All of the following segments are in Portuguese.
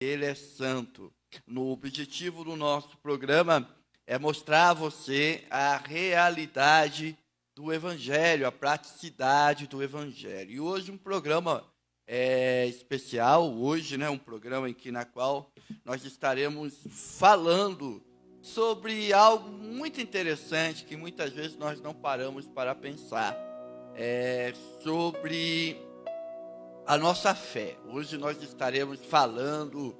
Ele é santo. O objetivo do nosso programa é mostrar a você a realidade do Evangelho, a praticidade do Evangelho. E hoje um programa especial, um programa na qual nós estaremos falando sobre algo muito interessante que muitas vezes nós não paramos para pensar, sobre a nossa fé. Hoje nós estaremos falando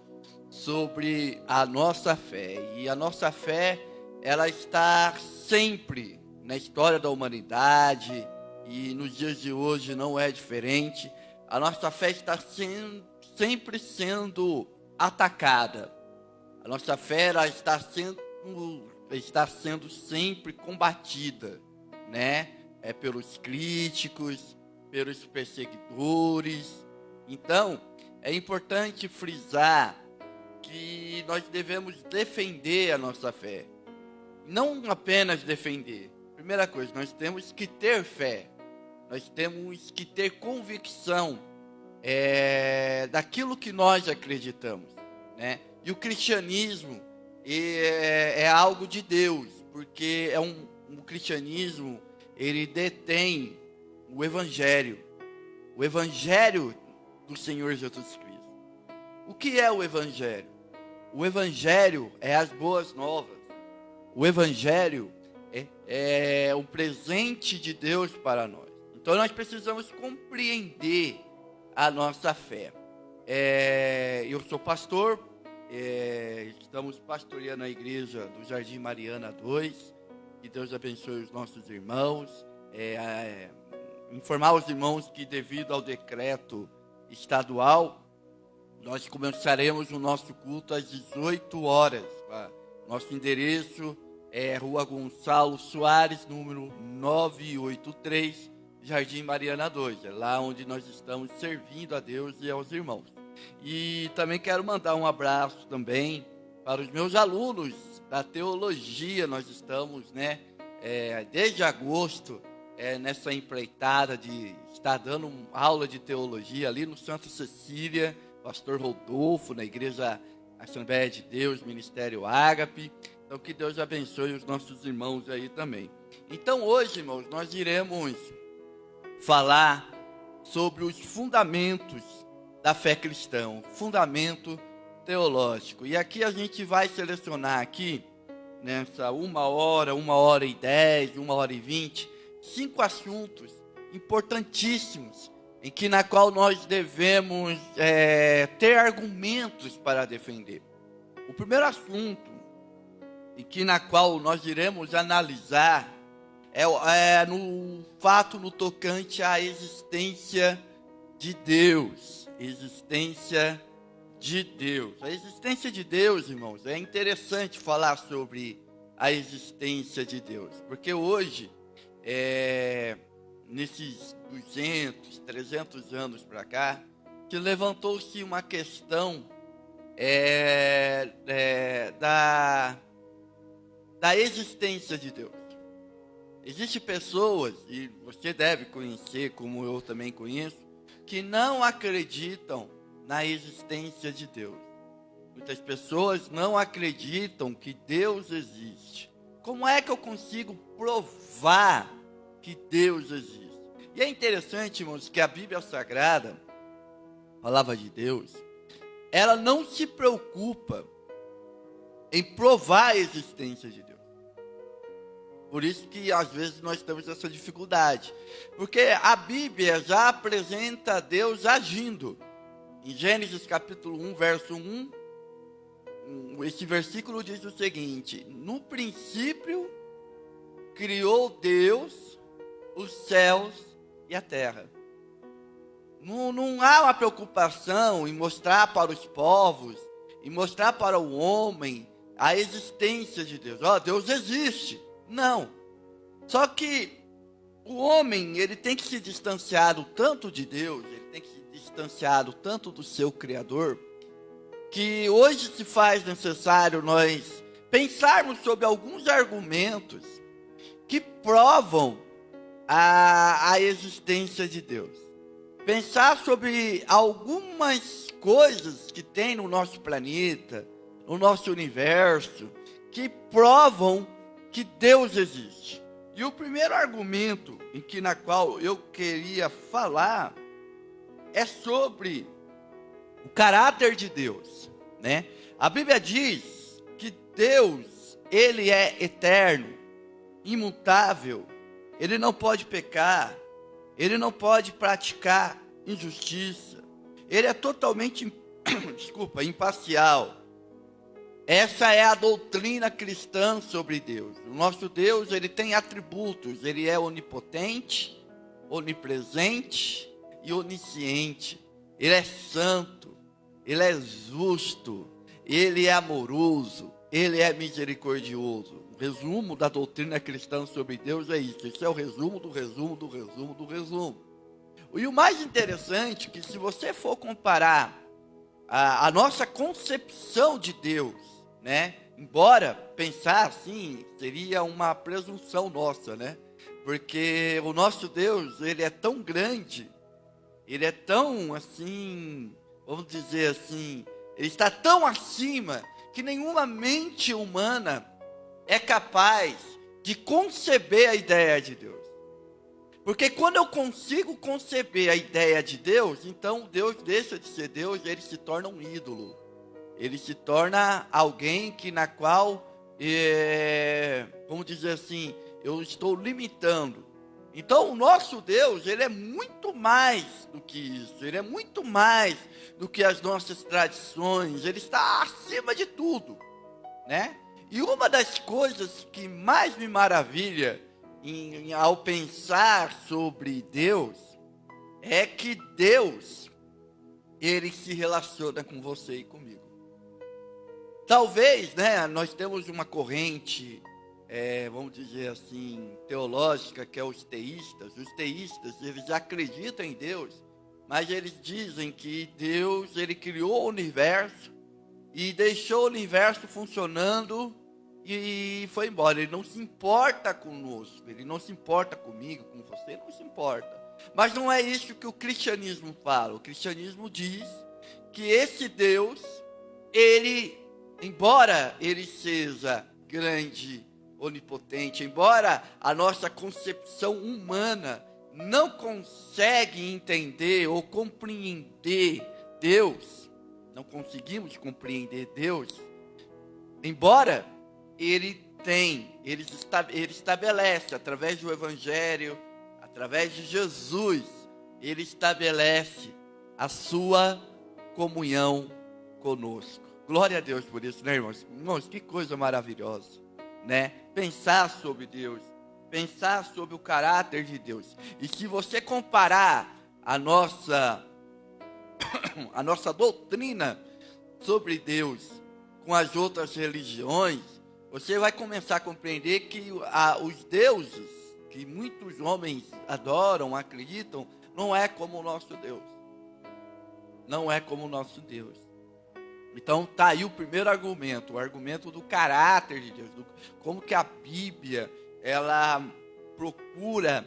sobre a nossa fé. E a nossa fé, ela está sempre na história da humanidade e nos dias de hoje não é diferente. A nossa fé está sempre sendo atacada. A nossa fé ela está sendo sempre combatida, né? Pelos críticos, pelos perseguidores. Então, é importante frisar que nós devemos defender a nossa fé. Não apenas defender. Primeira coisa, nós temos que ter fé. Nós temos que ter convicção daquilo que nós acreditamos, né? E o cristianismo é algo de Deus, porque o cristianismo, ele detém o Evangelho do Senhor Jesus Cristo. O que é o Evangelho? O Evangelho é as boas novas. O Evangelho é o presente de Deus para nós. Então nós precisamos compreender a nossa fé. Eu sou pastor, estamos pastoreando a igreja do Jardim Mariana 2. Que Deus abençoe os nossos irmãos. Informar os irmãos que devido ao decreto estadual, nós começaremos o nosso culto às 18 horas. Nosso endereço é Rua Gonçalo Soares, número 983, Jardim Mariana 2. É lá onde nós estamos servindo a Deus e aos irmãos. E também quero mandar um abraço também para os meus alunos da teologia. Nós estamos, desde agosto, nessa empreitada de estar dando aula de teologia ali no Santa Cecília, pastor Rodolfo, na igreja Assembleia de Deus, Ministério Ágape. Então que Deus abençoe os nossos irmãos aí também. Então hoje, irmãos, nós iremos falar sobre os fundamentos da fé cristã, fundamento teológico. E aqui a gente vai selecionar aqui, nessa 1h, 1h10, 1h20, 5 assuntos importantíssimos na qual nós devemos ter argumentos para defender. O primeiro assunto na qual nós iremos analisar no fato no tocante à existência de Deus. Existência de Deus. A existência de Deus, irmãos, é interessante falar sobre a existência de Deus, porque hoje, nesses 200, 300 anos para cá, que levantou-se uma questão da existência de Deus. Existem pessoas, e você deve conhecer, como eu também conheço, que não acreditam na existência de Deus. Muitas pessoas não acreditam que Deus existe. Como é que eu consigo provar que Deus existe? E é interessante, irmãos, que a Bíblia Sagrada, a palavra de Deus, ela não se preocupa em provar a existência de Deus. Por isso que às vezes nós temos essa dificuldade. Porque a Bíblia já apresenta Deus agindo. Em Gênesis capítulo 1, verso 1, esse versículo diz o seguinte: no princípio criou Deus os céus e a terra. Não há uma preocupação em mostrar para os povos, em mostrar para o homem a existência de Deus. Deus existe. Não. Só que o homem, ele tem que se distanciar tanto de Deus, ele tem que se distanciar tanto do seu Criador, que hoje se faz necessário nós pensarmos sobre alguns argumentos que provam a existência de Deus. Pensar sobre algumas coisas que tem no nosso planeta, no nosso universo, que provam que Deus existe. E o primeiro argumento na qual eu queria falar é sobre o caráter de Deus, né? A Bíblia diz que Deus, ele é eterno, imutável, ele não pode pecar, ele não pode praticar injustiça, ele é totalmente, imparcial. Essa é a doutrina cristã sobre Deus. O nosso Deus, ele tem atributos, ele é onipotente, onipresente e onisciente. Ele é santo, ele é justo, ele é amoroso, ele é misericordioso. O resumo da doutrina cristã sobre Deus é isso. Esse é o resumo do resumo do resumo do resumo. E o mais interessante é que se você for comparar a nossa concepção de Deus, né? Embora pensar assim seria uma presunção nossa, né? Porque o nosso Deus, ele é tão grande, ele é tão assim, vamos dizer assim, ele está tão acima que nenhuma mente humana é capaz de conceber a ideia de Deus. Porque quando eu consigo conceber a ideia de Deus, então Deus deixa de ser Deus e ele se torna um ídolo. Ele se torna alguém na qual, vamos dizer assim, eu estou limitando. Então o nosso Deus, ele é muito mais do que isso. Ele é muito mais do que as nossas tradições. Ele está acima de tudo, né? E uma das coisas que mais me maravilha ao pensar sobre Deus é que Deus, ele se relaciona com você e comigo. Talvez, né, nós temos uma corrente, vamos dizer assim, teológica, que é os teístas. Os teístas, eles acreditam em Deus, mas eles dizem que Deus, ele criou o universo e deixou o universo funcionando e foi embora. Ele não se importa conosco, ele não se importa comigo, com você, não se importa. Mas não é isso que o cristianismo fala. O cristianismo diz que esse Deus, ele, embora ele seja grande, onipotente, embora a nossa concepção humana não consegue entender ou compreender Deus, não conseguimos compreender Deus, embora ele estabelece através do Evangelho, através de Jesus, ele estabelece a sua comunhão conosco. Glória a Deus por isso, né, irmãos? Irmãos, que coisa maravilhosa, né? Pensar sobre Deus, pensar sobre o caráter de Deus. E se você comparar a nossa doutrina sobre Deus com as outras religiões, você vai começar a compreender que os deuses que muitos homens adoram, acreditam, não é como o nosso Deus. Não é como o nosso Deus. Então está aí o primeiro argumento, o argumento do caráter de Deus, como que a Bíblia, ela procura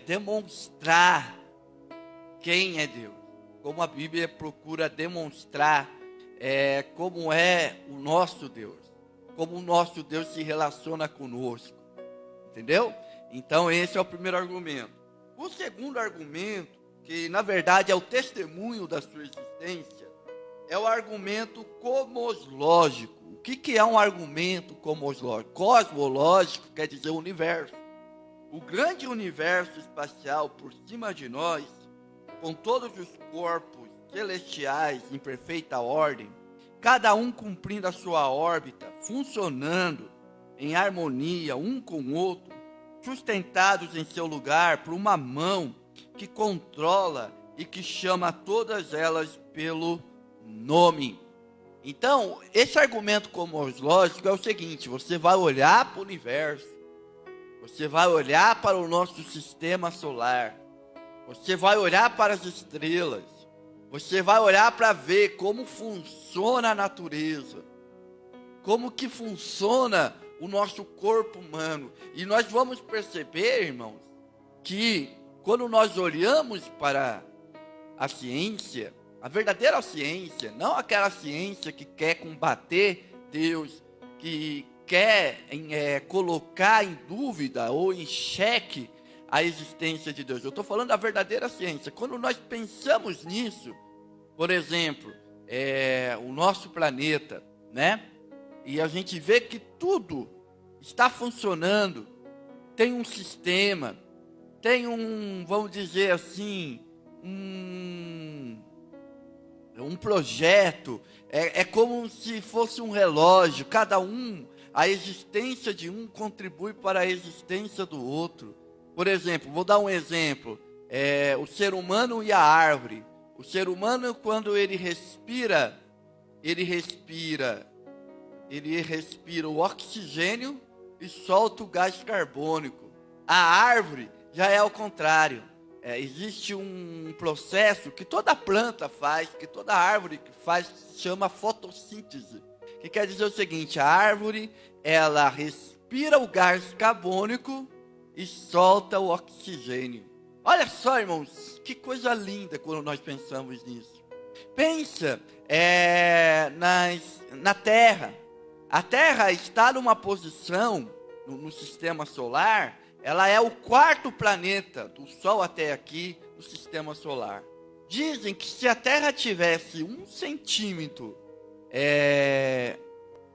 demonstrar quem é Deus, como a Bíblia procura demonstrar como é o nosso Deus, como o nosso Deus se relaciona conosco, entendeu? Então esse é o primeiro argumento. O segundo argumento, que na verdade é o testemunho da sua existência, é o argumento cosmológico. O que é um argumento cosmológico? Cosmológico quer dizer universo. O grande universo espacial por cima de nós, com todos os corpos celestiais em perfeita ordem, cada um cumprindo a sua órbita, funcionando em harmonia um com o outro, sustentados em seu lugar por uma mão que controla e que chama todas elas pelo nome. Então, esse argumento cosmológico é o seguinte: você vai olhar para o universo, você vai olhar para o nosso sistema solar, você vai olhar para as estrelas, você vai olhar para ver como funciona a natureza, como que funciona o nosso corpo humano. E nós vamos perceber, irmãos, que quando nós olhamos para a ciência, A verdadeira ciência, não aquela ciência que quer combater Deus, que quer colocar em dúvida ou em xeque a existência de Deus. Eu estou falando da verdadeira ciência. Quando nós pensamos nisso, por exemplo, o nosso planeta, né? E a gente vê que tudo está funcionando, tem um sistema, tem vamos dizer assim, um projeto, é como se fosse um relógio, a existência de um contribui para a existência do outro. Por exemplo, vou dar um exemplo, o ser humano e a árvore. O ser humano, quando ele respira o oxigênio e solta o gás carbônico. A árvore já é ao contrário. Existe um processo que toda planta faz, que toda árvore faz, chama fotossíntese. Que quer dizer o seguinte: a árvore, ela respira o gás carbônico e solta o oxigênio. Olha só, irmãos, que coisa linda quando nós pensamos nisso. Pensa na Terra. A Terra está numa posição no sistema solar. Ela é o 4º planeta do Sol até aqui no sistema solar. Dizem que se a Terra tivesse 1 centímetro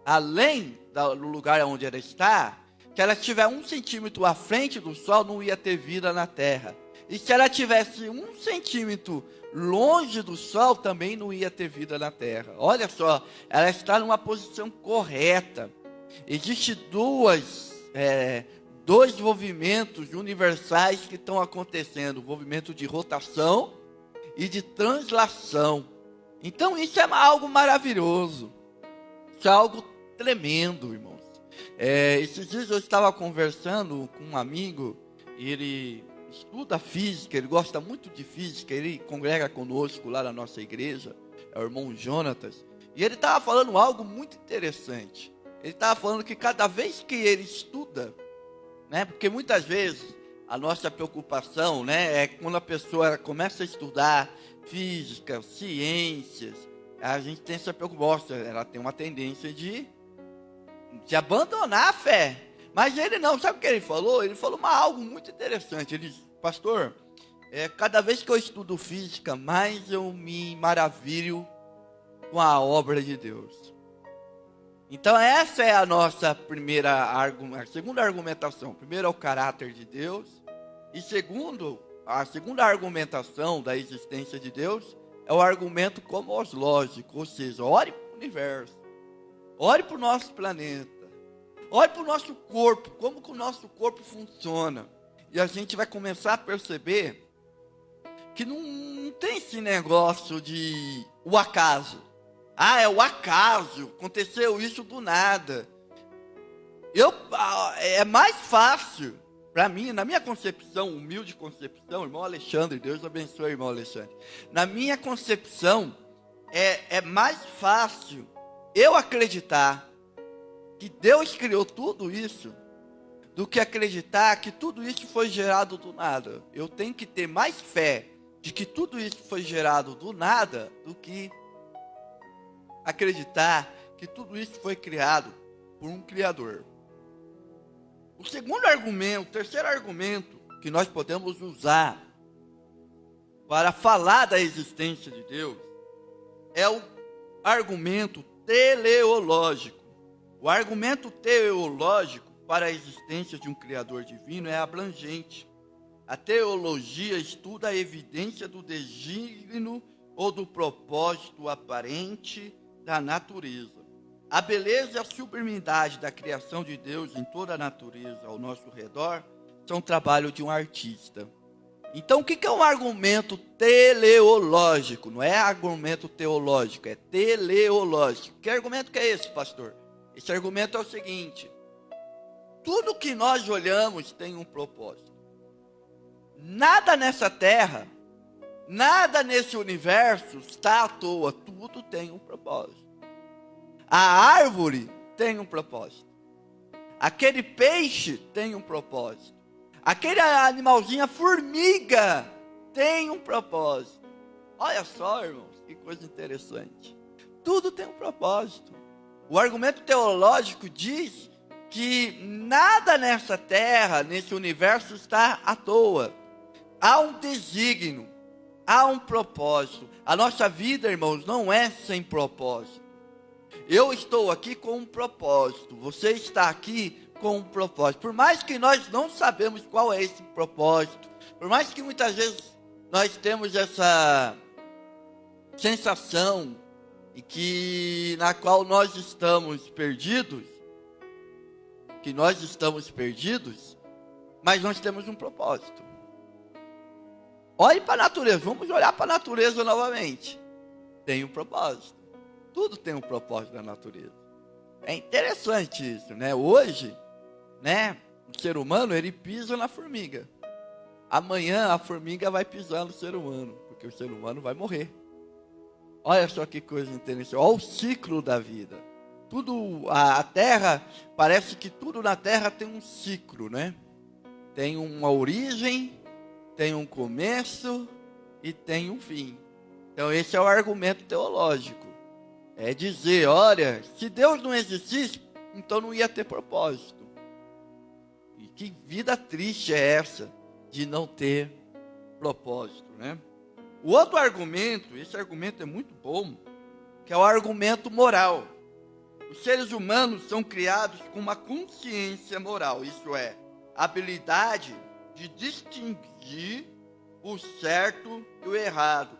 além do lugar onde ela está, se ela estiver 1 centímetro à frente do Sol, não ia ter vida na Terra. E se ela tivesse 1 centímetro longe do Sol, também não ia ter vida na Terra. Olha só, ela está numa posição correta. Existem dois movimentos universais que estão acontecendo: o movimento de rotação e de translação. Então isso é algo maravilhoso, isso é algo tremendo, irmãos. Esses dias eu estava conversando com um amigo, e ele estuda física, ele gosta muito de física, ele congrega conosco lá na nossa igreja, é o irmão Jonatas, e ele estava falando algo muito interessante. Ele estava falando que cada vez que ele estuda, né, porque muitas vezes a nossa preocupação, né, é quando a pessoa começa a estudar física, ciências, a gente tem essa preocupação, ela tem uma tendência de abandonar a fé. Mas ele não, sabe o que ele falou? Ele falou algo muito interessante. Ele disse: pastor, cada vez que eu estudo física, mais eu me maravilho com a obra de Deus. Então essa é a nossa segunda argumentação. Primeiro é o caráter de Deus. E a segunda argumentação da existência de Deus é o argumento cosmológico, ou seja, olhe para o universo, olhe para o nosso planeta, olhe para o nosso corpo, como que o nosso corpo funciona. E a gente vai começar a perceber que não tem esse negócio de o acaso. É o acaso, aconteceu isso do nada. É mais fácil, para mim, na minha concepção, humilde concepção, irmão Alexandre, Deus abençoe, irmão Alexandre. Na minha concepção, é mais fácil eu acreditar que Deus criou tudo isso, do que acreditar que tudo isso foi gerado do nada. Eu tenho que ter mais fé de que tudo isso foi gerado do nada, do que acreditar que tudo isso foi criado por um Criador. O terceiro argumento que nós podemos usar para falar da existência de Deus é o argumento teleológico. O argumento teleológico para a existência de um Criador divino é abrangente. A teologia estuda a evidência do desígnio ou do propósito aparente da natureza. A beleza e a sublimidade da criação de Deus em toda a natureza ao nosso redor são trabalho de um artista. Então, o que é um argumento teleológico? Não é argumento teológico, é teleológico. Que argumento que é esse, pastor? Esse argumento é o seguinte: tudo que nós olhamos tem um propósito. Nada nessa terra, nada nesse universo está à toa, tudo tem um propósito. A árvore tem um propósito. Aquele peixe tem um propósito. Aquele animalzinho, a formiga, tem um propósito. Olha só, irmãos. Que coisa interessante. Tudo tem um propósito. O argumento teológico diz que nada nessa terra, nesse universo, está à toa. Há um desígnio, há um propósito. A nossa vida, irmãos, não é sem propósito. Eu estou aqui com um propósito. Você está aqui com um propósito. Por mais que nós não sabemos qual é esse propósito, por mais que muitas vezes nós temos essa sensação na qual nós estamos perdidos, mas nós temos um propósito. Olhe para a natureza, vamos olhar para a natureza novamente. Tem um propósito. Tudo tem um propósito na natureza. É interessante isso, né? Hoje, né, o ser humano, ele pisa na formiga. Amanhã a formiga vai pisar no ser humano, porque o ser humano vai morrer. Olha só que coisa interessante. Olha o ciclo da vida. Tudo, a terra, parece que tudo na terra tem um ciclo, né? Tem uma origem, tem um começo e tem um fim. Então esse é o argumento teológico. É dizer, olha, se Deus não existisse, então não ia ter propósito. E que vida triste é essa de não ter propósito, né? O outro argumento, esse argumento é muito bom, que é o argumento moral. Os seres humanos são criados com uma consciência moral, isso é, a habilidade de distinguir o certo e o errado.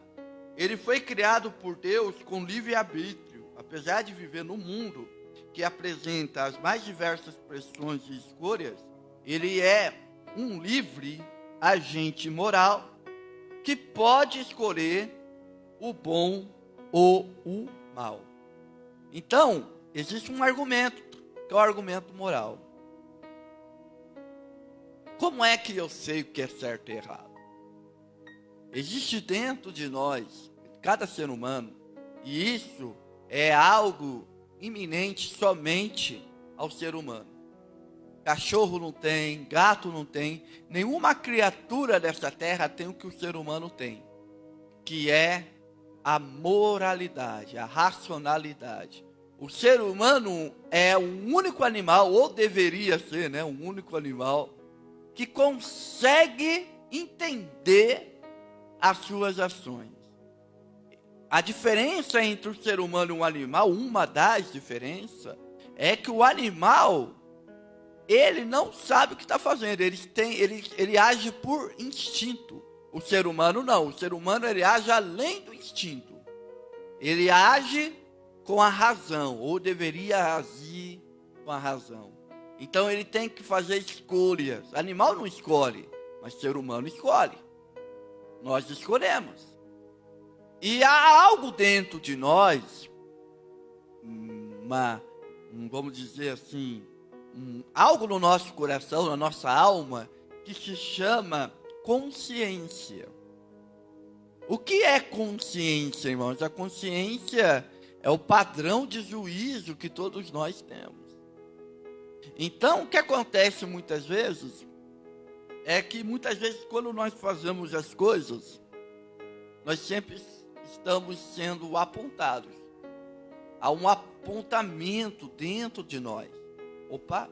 Ele foi criado por Deus com livre-arbítrio, apesar de viver num mundo que apresenta as mais diversas pressões e escolhas, ele é um livre agente moral que pode escolher o bom ou o mal. Então, existe um argumento, que é o argumento moral. Como é que eu sei o que é certo e errado? Existe dentro de nós, cada ser humano, e isso é algo iminente somente ao ser humano. Cachorro não tem, gato não tem, nenhuma criatura dessa terra tem o que o ser humano tem, que é a moralidade, a racionalidade. O ser humano é o único animal, ou deveria ser, né, um único animal, que consegue entender as suas ações. A diferença entre o ser humano e um animal, uma das diferenças, é que o animal, ele não sabe o que está fazendo, ele age por instinto. O ser humano não, o ser humano ele age além do instinto. Ele age com a razão, ou deveria agir com a razão. Então ele tem que fazer escolhas. Animal não escolhe, mas ser humano escolhe. Nós escolhemos. E há algo dentro de nós, vamos dizer assim, algo no nosso coração, na nossa alma, que se chama consciência. O que é consciência, irmãos? A consciência é o padrão de juízo que todos nós temos. Então, o que acontece muitas vezes é que muitas vezes quando nós fazemos as coisas, nós sempre estamos sendo apontados. Há um apontamento dentro de nós. Opa,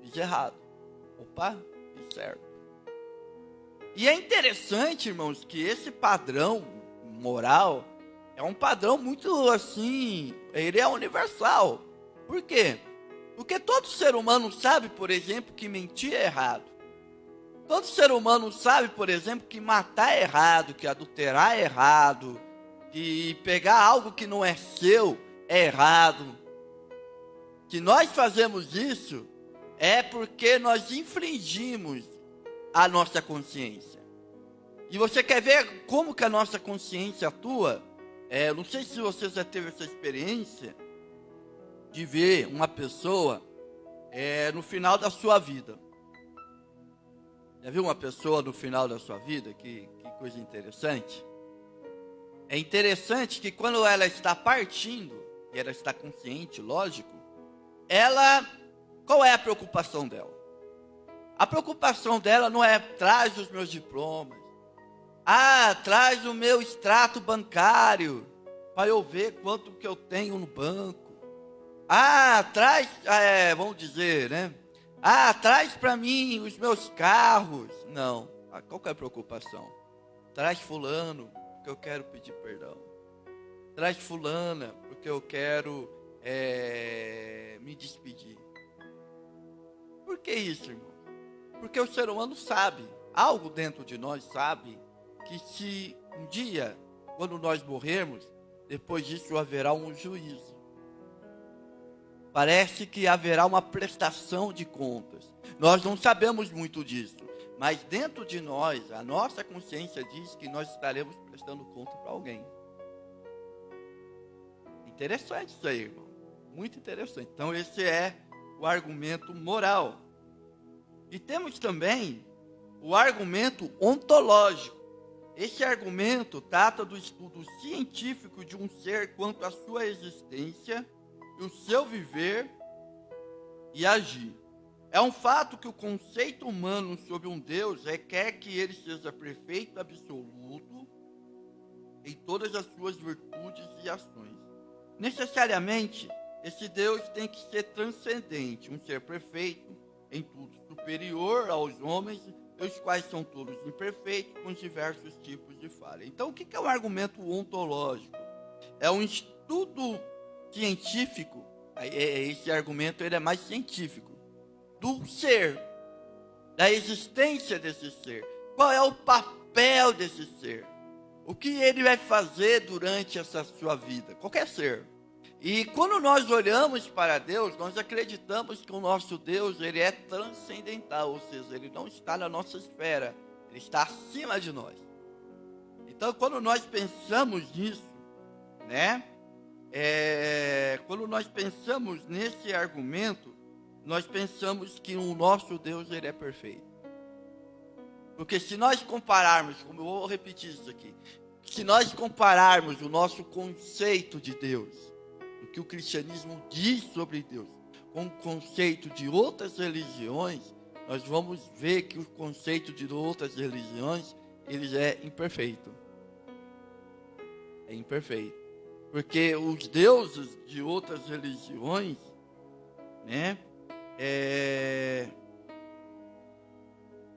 fiz errado. Opa, fiz certo. E é interessante, irmãos, que esse padrão moral é um padrão muito assim, ele é universal. Por quê? Porque todo ser humano sabe, por exemplo, que mentir é errado. Todo ser humano sabe, por exemplo, que matar é errado, que adulterar é errado, que pegar algo que não é seu é errado. Se nós fazemos isso, é porque nós infringimos a nossa consciência. E você quer ver como que a nossa consciência atua? Não sei se você já teve essa experiência de ver uma pessoa no final da sua vida. Já viu uma pessoa no final da sua vida? Que coisa interessante. É interessante que quando ela está partindo, e ela está consciente, lógico, qual é a preocupação dela? A preocupação dela não é traz os meus diplomas, Ah, traz o meu extrato bancário para eu ver quanto que eu tenho no banco. Ah, traz, vamos dizer, né? Ah, traz para mim os meus carros. Não, qual que é a preocupação? Traz fulano, porque eu quero pedir perdão. Traz fulana, porque eu quero me despedir. Por que isso, irmão? Porque o ser humano sabe, algo dentro de nós sabe, que se um dia, quando nós morrermos, depois disso haverá um juízo. Parece que haverá uma prestação de contas. Nós não sabemos muito disso, mas dentro de nós, a nossa consciência diz que nós estaremos prestando conta para alguém. Interessante isso aí, irmão. Muito interessante. Então, esse é o argumento moral. E temos também o argumento ontológico. Esse argumento trata do estudo científico de um ser quanto à sua existência e o seu viver e agir. É um fato que o conceito humano sobre um Deus requer que ele seja perfeito, absoluto, em todas as suas virtudes e ações. Necessariamente, esse Deus tem que ser transcendente, um ser perfeito, em tudo superior aos homens, os quais são todos imperfeitos, com diversos tipos de falha. Então, o que é um argumento ontológico? É um estudo científico, esse argumento ele é mais científico, do ser, da existência desse ser. Qual é o papel desse ser? O que ele vai fazer durante essa sua vida? Qualquer ser. E quando nós olhamos para Deus, nós acreditamos que o nosso Deus, ele é transcendental, ou seja, ele não está na nossa esfera, ele está acima de nós. Então, quando nós pensamos nisso, né? Quando nós pensamos nesse argumento, nós pensamos que o nosso Deus, ele é perfeito. Porque se nós compararmos, como eu vou repetir isso aqui, se nós compararmos o nosso conceito de Deus, o que o cristianismo diz sobre Deus, com o conceito de outras religiões, nós vamos ver que o conceito de outras religiões, ele é imperfeito. É imperfeito. Porque os deuses de outras religiões, né,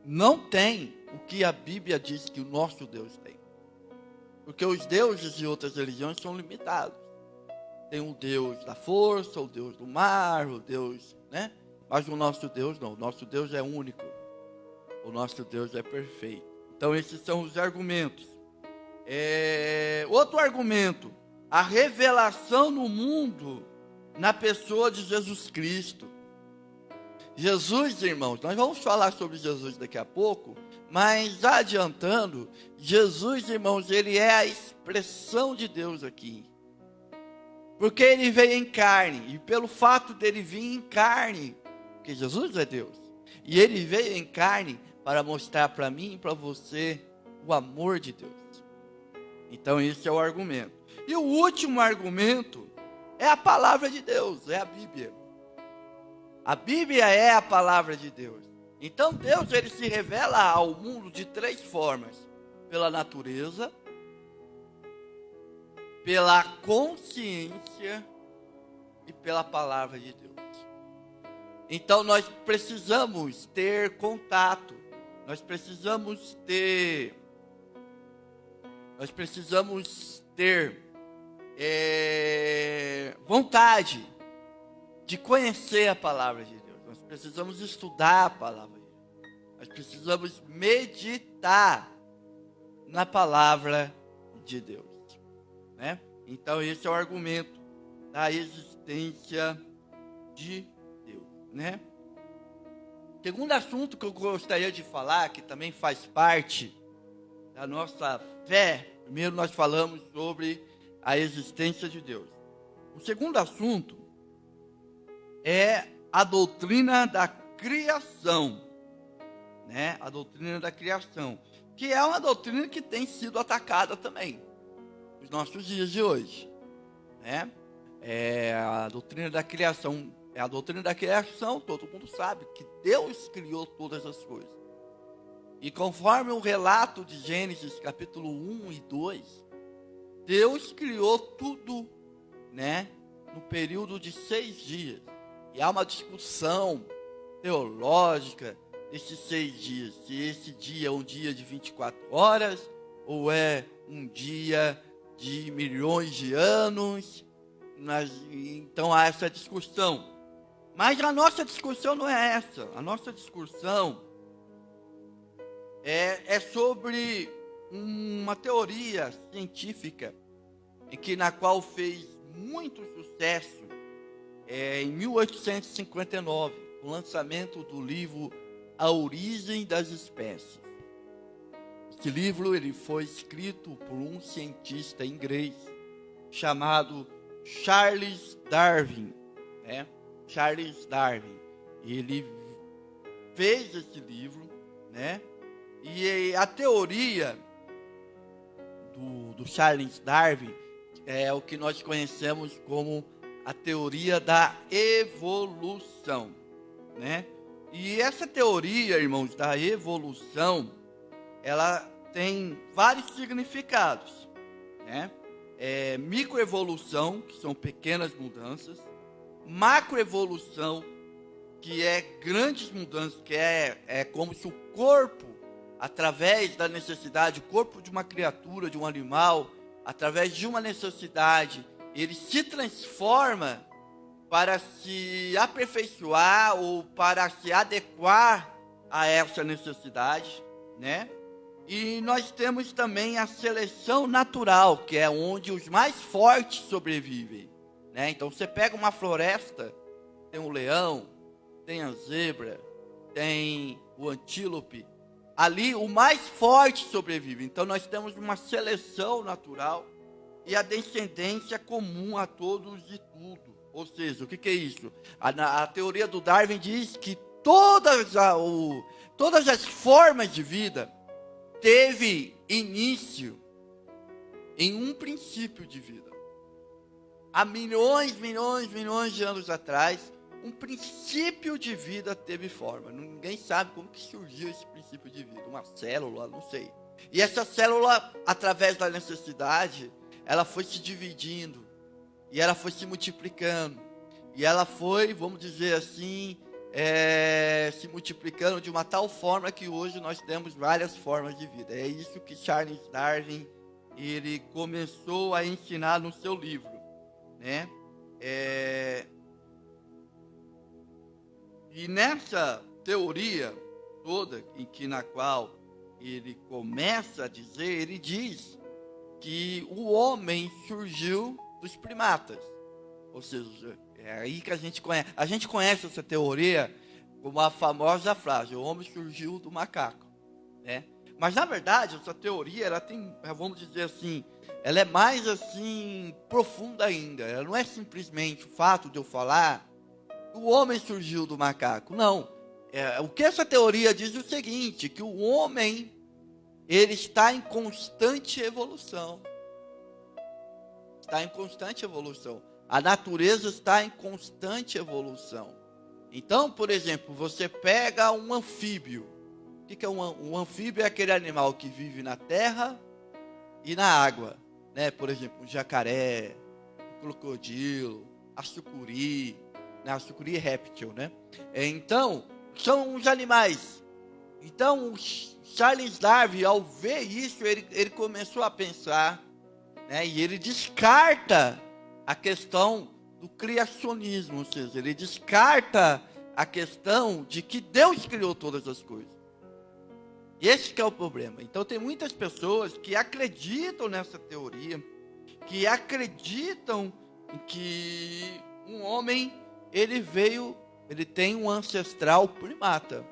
não tem o que a Bíblia diz que o nosso Deus tem. Porque os deuses de outras religiões são limitados. Tem o Deus da força, o Deus do mar, o Deus, né? Mas o nosso Deus não. O nosso Deus é único. O nosso Deus é perfeito. Então, esses são os argumentos. Outro argumento. A revelação no mundo na pessoa de Jesus Cristo. Jesus, irmãos, nós vamos falar sobre Jesus daqui a pouco, mas adiantando, Jesus, irmãos, ele é a expressão de Deus aqui. Porque ele veio em carne, e pelo fato dele vir em carne, porque Jesus é Deus, e ele veio em carne para mostrar para mim e para você o amor de Deus. Então esse é o argumento. E o último argumento é a palavra de Deus, é a Bíblia. A Bíblia é a palavra de Deus. Então Deus, ele se revela ao mundo de três formas: pela natureza, pela consciência e pela palavra de Deus. Então nós precisamos ter contato, nós precisamos ter vontade de conhecer a palavra de Deus. Nós precisamos estudar a palavra de Deus. Nós precisamos meditar na palavra de Deus, né? Então esse é o argumento da existência de Deus, né? Segundo assunto que eu gostaria de falar, que também faz parte da nossa fé. Primeiro nós falamos sobre a existência de Deus. O segundo assunto é a doutrina da criação, né? A doutrina da criação, que é uma doutrina que tem sido atacada também nos nossos dias de hoje, né? A doutrina da criação, todo mundo sabe que Deus criou todas as coisas. E conforme o relato de Gênesis capítulo 1 e 2, Deus criou tudo, né, no período de 6 dias. E há uma discussão teológica desses 6 dias. Se esse dia é um dia de 24 horas ou é um dia de milhões de anos. Então há essa discussão. Mas a nossa discussão não é essa. A nossa discussão é sobre uma teoria científica na qual fez muito sucesso em 1859, o lançamento do livro A Origem das Espécies. Esse livro ele foi escrito por um cientista inglês chamado Charles Darwin, né? Charles Darwin. Ele fez esse livro, né? E a teoria do Charles Darwin é o que nós conhecemos como a teoria da evolução, né? E essa teoria, irmãos, da evolução, ela tem vários significados, né? Microevolução, que são pequenas mudanças, macroevolução, que é grandes mudanças, que é como se o corpo, através da necessidade, o corpo de uma criatura, de um animal, através de uma necessidade, ele se transforma para se aperfeiçoar ou para se adequar a essa necessidade, né? E nós temos também a seleção natural, que é onde os mais fortes sobrevivem, né? Então você pega uma floresta, tem o leão, tem a zebra, tem o antílope. Ali o mais forte sobrevive. Então nós temos uma seleção natural e a descendência comum a todos e tudo. Ou seja, o que é isso? A teoria do Darwin diz que todas as formas de vida teve início em um princípio de vida. Há milhões de anos atrás, um princípio de vida teve forma. Ninguém sabe como que surgiu esse princípio de vida. Uma célula, não sei. E essa célula, através da necessidade, ela foi se dividindo. E ela foi se multiplicando. E ela foi, vamos dizer assim, se multiplicando de uma tal forma que hoje nós temos várias formas de vida. É isso que Charles Darwin ele começou a ensinar no seu livro, né? E nessa teoria toda na qual ele começa a dizer, ele diz que o homem surgiu dos primatas. Ou seja, é aí que a gente conhece. A gente conhece essa teoria como a famosa frase, o homem surgiu do macaco, né? Mas na verdade, essa teoria, ela tem, vamos dizer assim, ela é mais assim, profunda ainda. Ela não é simplesmente o fato de eu falar o homem surgiu do macaco. Não. O que essa teoria diz é o seguinte, que o homem, ele está em constante evolução. Está em constante evolução. A natureza está em constante evolução. Então, por exemplo, você pega um anfíbio. O que é um anfíbio? É aquele animal que vive na terra e na água, né? Por exemplo, um jacaré, um crocodilo, a sucuri. A sucuri é réptil, né? Então, são os animais. Então, Charles Darwin, ao ver isso, ele começou a pensar, né? E ele descarta a questão do criacionismo, ou seja, ele descarta a questão de que Deus criou todas as coisas. E esse que é o problema. Então, tem muitas pessoas que acreditam nessa teoria, que acreditam que um homem ele tem um ancestral primata,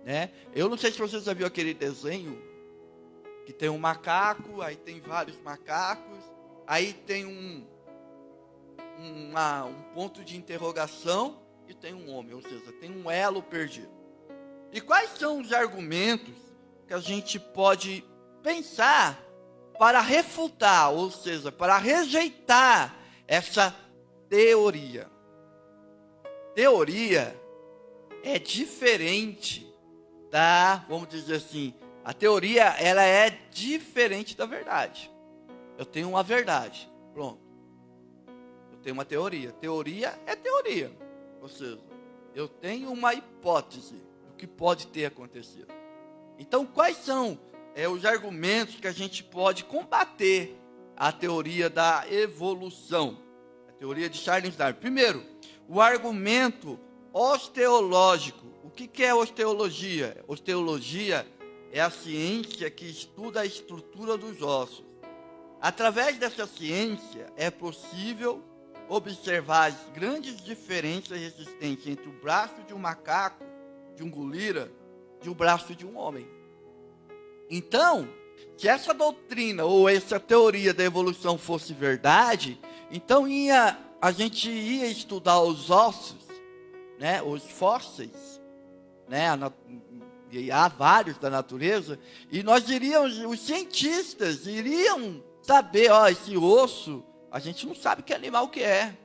né? Eu não sei se você já viu aquele desenho que tem um macaco, aí tem vários macacos, aí tem um ponto de interrogação e tem um homem, ou seja, tem um elo perdido. E quais são os argumentos que a gente pode pensar para refutar, ou seja, para rejeitar essa teoria? Teoria é diferente vamos dizer assim, a teoria, ela é diferente da verdade. Eu tenho uma verdade, pronto. Eu tenho uma teoria. Teoria é teoria. Ou seja, eu tenho uma hipótese do que pode ter acontecido. Então, quais são os argumentos que a gente pode combater a teoria da evolução? A teoria de Charles Darwin. Primeiro, o argumento osteológico. O que é osteologia? Osteologia é a ciência que estuda a estrutura dos ossos. Através dessa ciência, é possível observar as grandes diferenças existentes entre o braço de um macaco, de um gorila, e o braço de um homem. Então, se essa doutrina ou essa teoria da evolução fosse verdade, então a gente ia estudar os ossos, né, os fósseis, né, e há vários da natureza, e os cientistas iriam saber, esse osso, a gente não sabe que animal que é.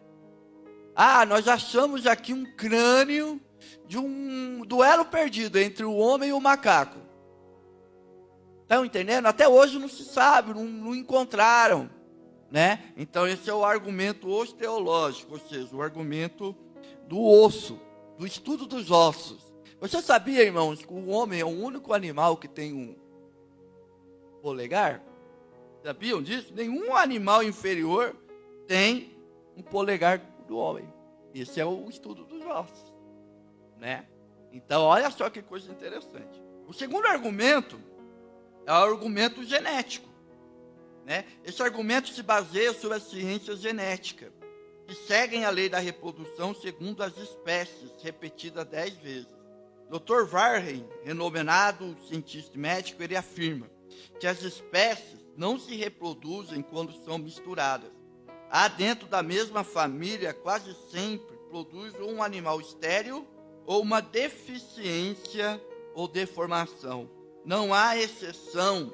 Nós achamos aqui um crânio de um duelo perdido entre o homem e o macaco. Estão entendendo? Até hoje não se sabe, não encontraram, né? Então esse é o argumento osteológico, ou seja, o argumento do osso, do estudo dos ossos. Você sabia, irmãos, que o homem é o único animal que tem um polegar? Sabiam disso? Nenhum animal inferior tem um polegar do homem. Esse é o estudo dos ossos, né? Então, olha só que coisa interessante. O segundo argumento é o argumento genético, né? Esse argumento se baseia sobre a ciência genética, que seguem a lei da reprodução segundo as espécies, repetida 10 vezes. Dr. Varhey, renomeado cientista médico, ele afirma que as espécies não se reproduzem quando são misturadas. Há dentro da mesma família, quase sempre, produz um animal estéril ou uma deficiência ou deformação. Não há exceção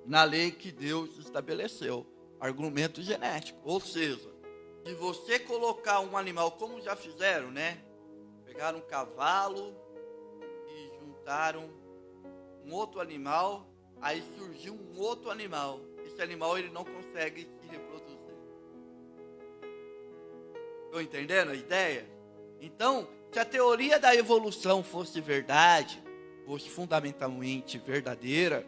na lei que Deus estabeleceu. Argumento genético. Ou seja, se você colocar um animal, como já fizeram, né? Pegaram um cavalo e juntaram um outro animal, aí surgiu um outro animal. Esse animal ele não consegue se reproduzir. Estão entendendo a ideia? Então, se a teoria da evolução fosse verdade, fosse fundamentalmente verdadeira,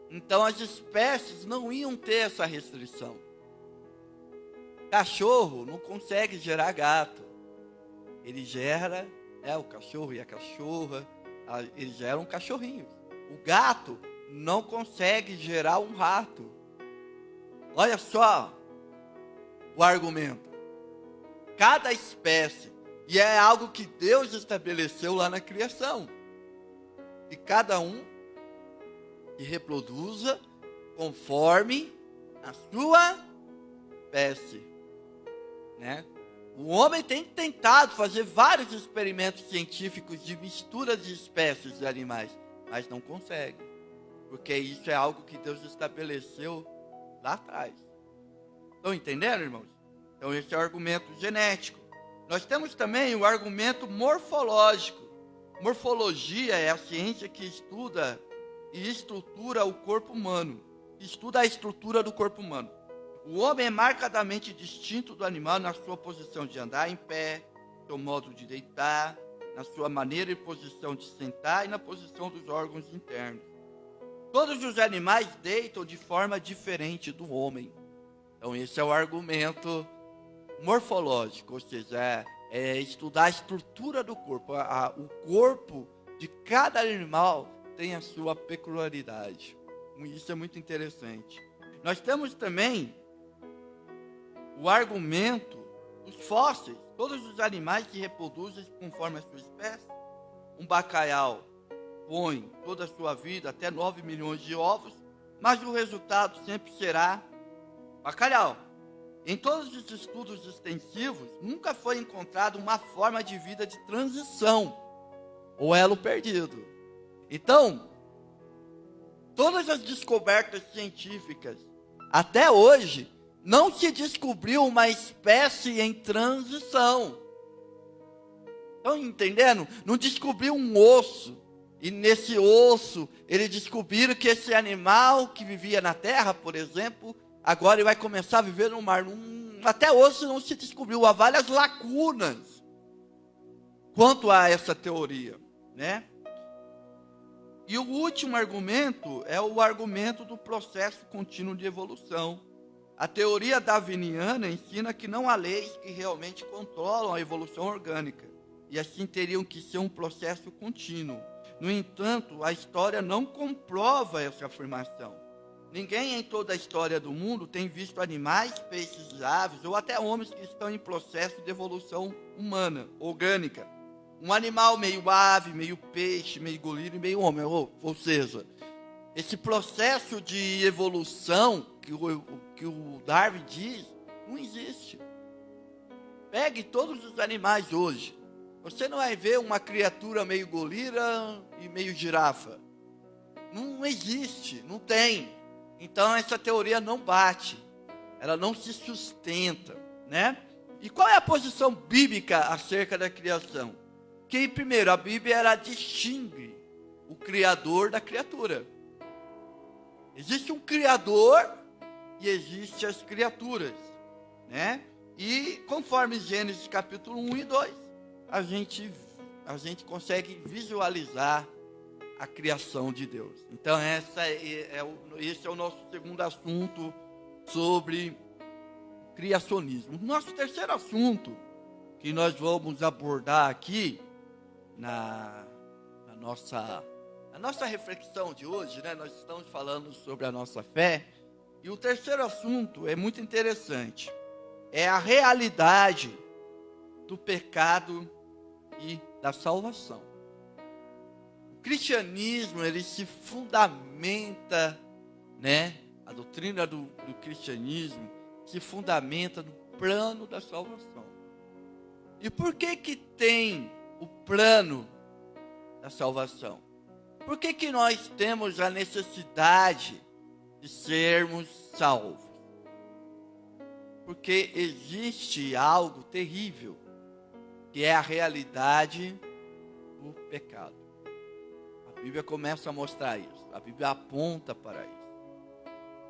então as espécies não iam ter essa restrição. Cachorro não consegue gerar gato. Ele gera, o cachorro e a cachorra, eles geram cachorrinhos. O gato não consegue gerar um rato. Olha só o argumento. Cada espécie, e é algo que Deus estabeleceu lá na criação, e cada um que reproduza conforme a sua espécie, né? O homem tem tentado fazer vários experimentos científicos de mistura de espécies de animais, mas não consegue, porque isso é algo que Deus estabeleceu lá atrás. Estão entendendo, irmãos? Então esse é o argumento genético. Nós temos também o argumento morfológico. Morfologia é a ciência que estuda e estrutura o corpo humano. Estuda a estrutura do corpo humano. O homem é marcadamente distinto do animal na sua posição de andar em pé, seu modo de deitar, na sua maneira e posição de sentar e na posição dos órgãos internos. Todos os animais deitam de forma diferente do homem. Então esse é o argumento morfológico, ou seja, é estudar a estrutura do corpo. O corpo de cada animal tem a sua peculiaridade. Isso é muito interessante. Nós temos também o argumento dos fósseis. Todos os animais se reproduzem conforme a sua espécie. Um bacalhau põe toda a sua vida até 9 milhões de ovos, mas o resultado sempre será bacalhau. Em todos os estudos extensivos, nunca foi encontrada uma forma de vida de transição, ou elo perdido. Então, todas as descobertas científicas, até hoje, não se descobriu uma espécie em transição. Estão entendendo? Não descobriu um osso E nesse osso, eles descobriram que esse animal que vivia na terra, por exemplo, agora ele vai começar a viver no mar. Até hoje não se descobriu, há várias lacunas quanto a essa teoria, né? E o último argumento é o argumento do processo contínuo de evolução. A teoria darwiniana ensina que não há leis que realmente controlam a evolução orgânica, e assim teriam que ser um processo contínuo. No entanto, a história não comprova essa afirmação. Ninguém em toda a história do mundo tem visto animais, peixes, aves ou até homens que estão em processo de evolução humana, orgânica. Um animal meio ave, meio peixe, meio gorila e meio homem. Ou seja, esse processo de evolução que o Darwin diz, não existe. Pegue todos os animais hoje. Você não vai ver uma criatura meio gorila e meio girafa. Não existe, não tem. Então essa teoria não bate. Ela não se sustenta, né? E qual é a posição bíblica acerca da criação? Que primeiro, a Bíblia ela distingue o criador da criatura. Existe um criador e existem as criaturas, né? E conforme Gênesis capítulo 1 e 2, a gente consegue visualizar a criação de Deus. Então esse é o nosso segundo assunto sobre criacionismo. Nosso terceiro assunto que nós vamos abordar aqui na nossa reflexão de hoje, né? Nós estamos falando sobre a nossa fé, e o terceiro assunto é muito interessante. É a realidade do pecado e da salvação. O cristianismo, ele se fundamenta, né? A doutrina do cristianismo se fundamenta no plano da salvação. E por que tem o plano da salvação? Por que nós temos a necessidade de sermos salvos? Porque existe algo terrível, que é a realidade do pecado. A Bíblia começa a mostrar isso. A Bíblia aponta para isso,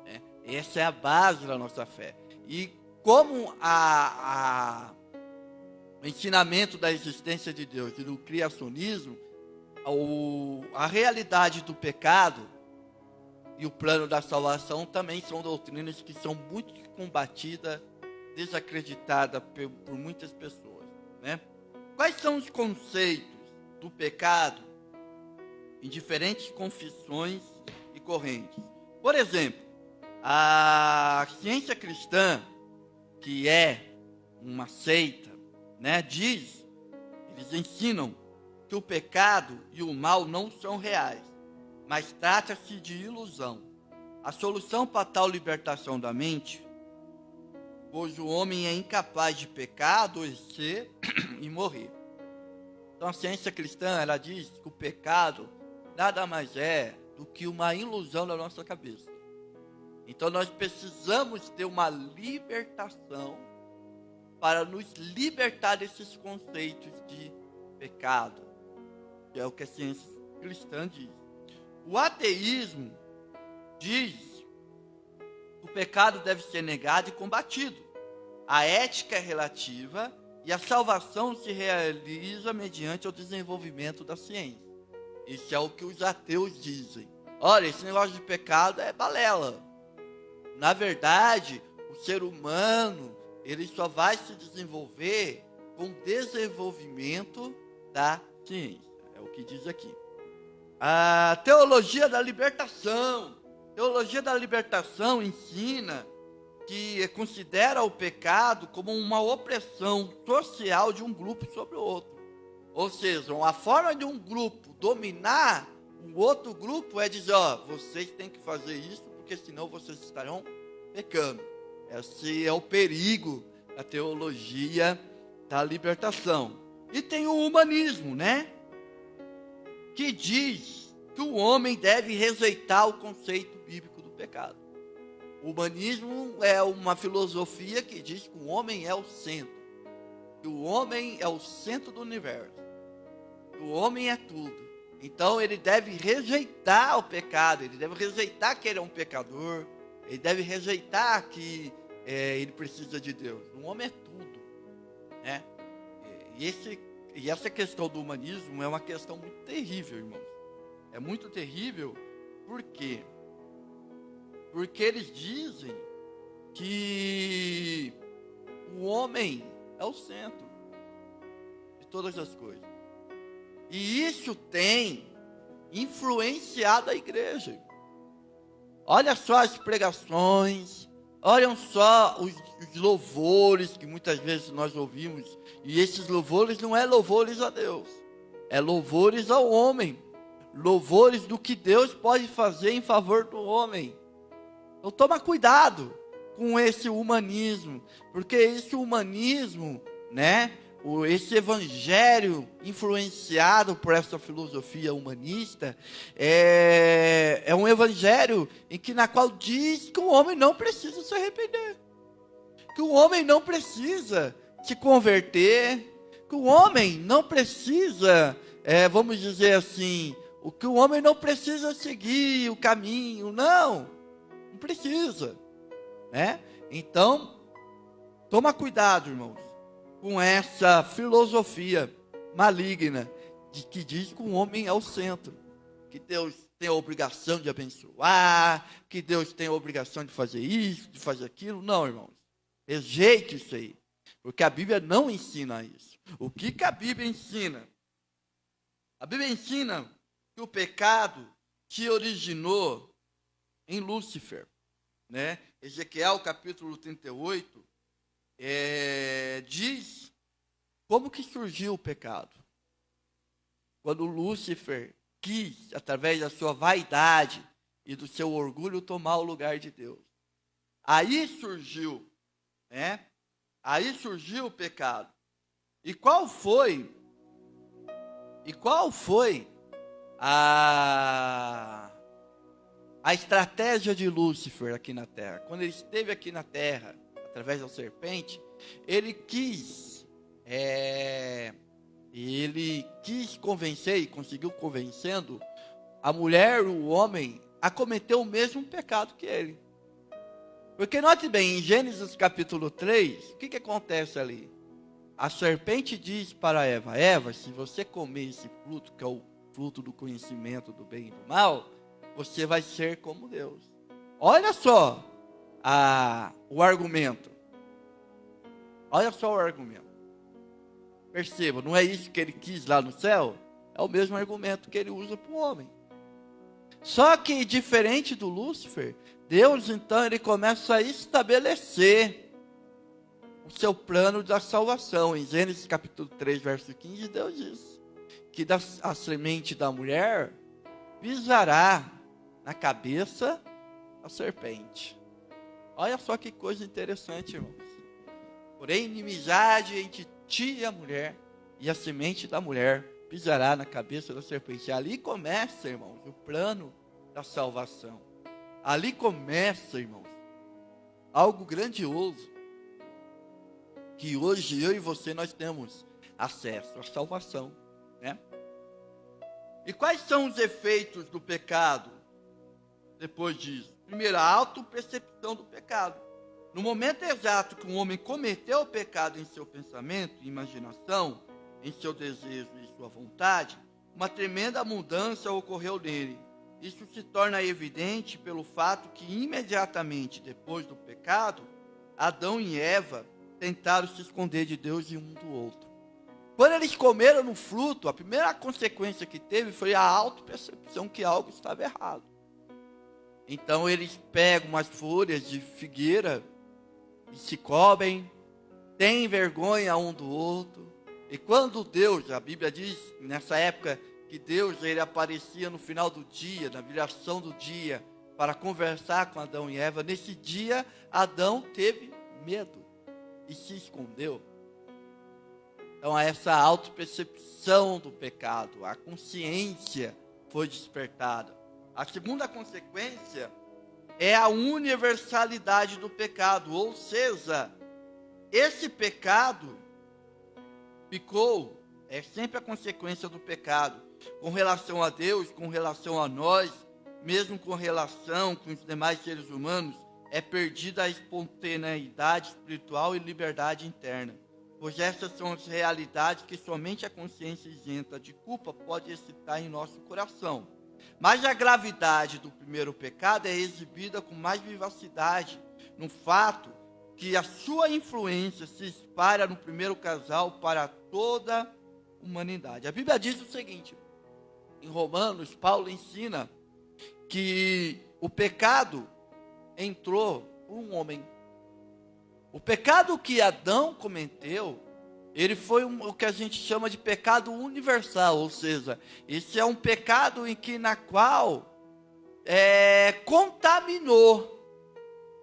né? Essa é a base da nossa fé. E como o ensinamento da existência de Deus e do criacionismo, a realidade do pecado e o plano da salvação também são doutrinas que são muito combatidas, desacreditadas por muitas pessoas, né? Quais são os conceitos do pecado em diferentes confissões e correntes? Por exemplo, a ciência cristã, que é uma seita, né, eles ensinam que o pecado e o mal não são reais, mas trata-se de ilusão. A solução para tal libertação da mente, pois o homem é incapaz de pecar, adoecer e morrer. Então a ciência cristã, ela diz que o pecado nada mais é do que uma ilusão da nossa cabeça. Então nós precisamos ter uma libertação para nos libertar desses conceitos de pecado, que é o que a ciência cristã diz. O ateísmo diz que o pecado deve ser negado e combatido. A ética é relativa e a salvação se realiza mediante o desenvolvimento da ciência. Isso é o que os ateus dizem. Olha, esse negócio de pecado é balela. Na verdade, o ser humano, ele só vai se desenvolver com o desenvolvimento da ciência. É o que diz aqui. A teologia da libertação. A teologia da libertação ensina que considera o pecado como uma opressão social de um grupo sobre o outro. Ou seja, a forma de um grupo dominar o outro grupo é dizer, vocês têm que fazer isso, porque senão vocês estarão pecando. Esse é o perigo da teologia da libertação. E tem o humanismo, né? Que diz que o homem deve rejeitar o conceito bíblico do pecado. O humanismo é uma filosofia que diz que o homem é o centro. Que o homem é o centro do universo. Que o homem é tudo. Então ele deve rejeitar o pecado, ele deve rejeitar que ele é um pecador, ele deve rejeitar que ele precisa de Deus. Um homem é tudo, né? E essa questão do humanismo é uma questão muito terrível, irmãos. É muito terrível, por quê? Porque eles dizem que o homem é o centro de todas as coisas. E isso tem influenciado a igreja. Olha só as pregações, olham só os louvores que muitas vezes nós ouvimos. E esses louvores não é louvores a Deus, é louvores ao homem, louvores do que Deus pode fazer em favor do homem. Então toma cuidado com esse humanismo, porque esse humanismo, né, esse evangelho influenciado por essa filosofia humanista, é um evangelho na qual diz que o homem não precisa se arrepender, que o homem não precisa se converter, que o homem não precisa, vamos dizer assim, que o homem não precisa seguir o caminho, não precisa, né? Então, toma cuidado, irmãos, com essa filosofia maligna que diz que o homem é o centro, que Deus tem a obrigação de abençoar, que Deus tem a obrigação de fazer isso, de fazer aquilo. Não, irmãos, rejeite isso aí, porque a Bíblia não ensina isso. O que a Bíblia ensina? A Bíblia ensina que o pecado se originou em Lúcifer, né? Ezequiel capítulo 38 diz como que surgiu o pecado. Quando Lúcifer quis, através da sua vaidade e do seu orgulho, tomar o lugar de Deus. Aí surgiu, né? Aí surgiu o pecado. E qual foi a estratégia de Lúcifer aqui na terra? Quando ele esteve aqui na terra, através da serpente, ele quis convencer, e conseguiu convencendo a mulher, o homem, a cometer o mesmo pecado que ele. Porque note bem, em Gênesis capítulo 3, o que acontece ali? A serpente diz para Eva: Eva, se você comer esse fruto, que é o fruto do conhecimento do bem e do mal, você vai ser como Deus. Olha só o argumento. Olha só o argumento. Perceba, não é isso que ele quis lá no céu? É o mesmo argumento que ele usa para o homem. Só que, diferente do Lúcifer, Deus, então, ele começa a estabelecer o seu plano da salvação. Em Gênesis capítulo 3, verso 15, Deus diz que a semente da mulher pisará na cabeça da serpente. Olha só que coisa interessante, irmãos. Porém, inimizade entre ti e a mulher, e a semente da mulher pisará na cabeça da serpente. Ali começa, irmãos, o plano da salvação. Ali começa, irmãos, algo grandioso, que hoje eu e você nós temos acesso à salvação, né? E quais são os efeitos do pecado depois disso? Primeiro, a autopercepção do pecado. No momento exato que um homem cometeu o pecado em seu pensamento e imaginação, em seu desejo e sua vontade, uma tremenda mudança ocorreu nele. Isso se torna evidente pelo fato que imediatamente depois do pecado, Adão e Eva tentaram se esconder de Deus e um do outro. Quando eles comeram no fruto, a primeira consequência que teve foi a autopercepção que algo estava errado. Então eles pegam umas folhas de figueira e se cobrem, têm vergonha um do outro. E quando Deus, a Bíblia diz, nessa época, que Deus ele aparecia no final do dia, na viração do dia, para conversar com Adão e Eva. Nesse dia, Adão teve medo e se escondeu. Então, essa autopercepção do pecado, a consciência foi despertada. A segunda consequência é a universalidade do pecado, ou seja, esse pecado é sempre a consequência do pecado. com relação a Deus, com relação a nós, mesmo com relação com os demais seres humanos, é perdida a espontaneidade espiritual e liberdade interna, pois essas são as realidades que somente a consciência isenta de culpa pode excitar em nosso coração. Mas a gravidade do primeiro pecado é exibida com mais vivacidade no fato que a sua influência se espalha no primeiro casal para toda a humanidade. A Bíblia diz o seguinte, em Romanos, Paulo ensina que o pecado entrou por um homem. O pecado que Adão cometeu, ele foi o que a gente chama de pecado universal, ou seja, esse é um pecado na qual contaminou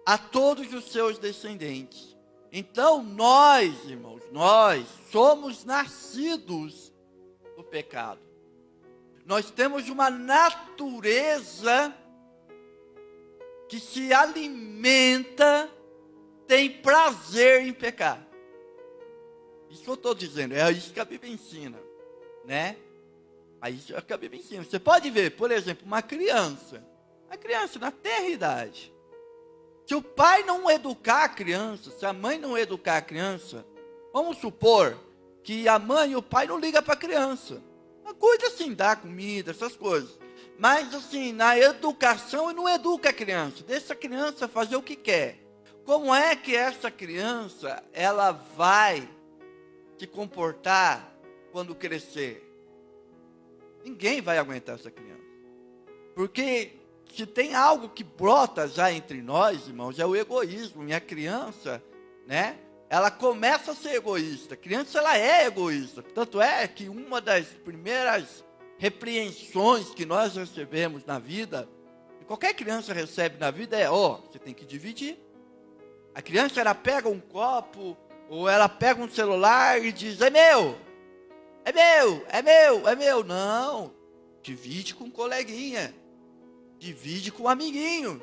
a todos os seus descendentes. Então nós, irmãos, nós somos nascidos do pecado. Nós temos uma natureza que se alimenta, tem prazer em pecar. Isso que eu estou dizendo, é isso que a Bíblia ensina, né? É isso que a Bíblia ensina. Você pode ver, por exemplo, uma criança na tenra idade. Se o pai não educar a criança, se a mãe não educar a criança, vamos supor que a mãe e o pai não ligam para a criança. Uma coisa assim, dá comida, essas coisas. Mas assim, na educação, não educa a criança. Deixa a criança fazer o que quer. Como é que essa criança, ela vai se comportar quando crescer? Ninguém vai aguentar essa criança. Porque se tem algo que brota já entre nós, irmãos, é o egoísmo. E a criança, né, ela começa a ser egoísta. A criança, ela é egoísta. Tanto é que uma das primeiras repreensões que nós recebemos na vida, que qualquer criança recebe na vida, é, você tem que dividir. A criança, ela pega um copo, ou ela pega um celular e diz, é meu, é meu, é meu, é meu. Não, divide com um coleguinha. Divide com um amiguinho,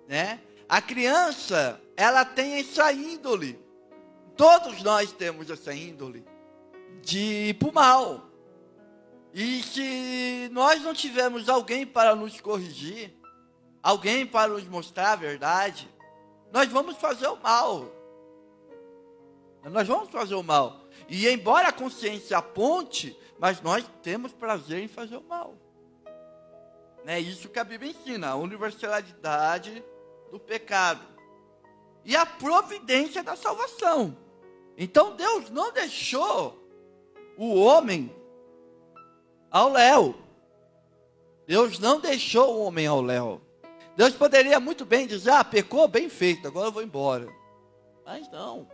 né? A criança, ela tem essa índole. Todos nós temos essa índole de ir para o mal. E se nós não tivermos alguém para nos corrigir, alguém para nos mostrar a verdade, nós vamos fazer o mal. Nós vamos fazer o mal. E embora a consciência aponte, mas nós temos prazer em fazer o mal. É isso que a Bíblia ensina, a universalidade do pecado. E a providência da salvação. Então Deus não deixou o homem ao léu. Deus não deixou o homem ao léu. Deus poderia muito bem dizer, pecou, bem feito, agora eu vou embora. Mas não.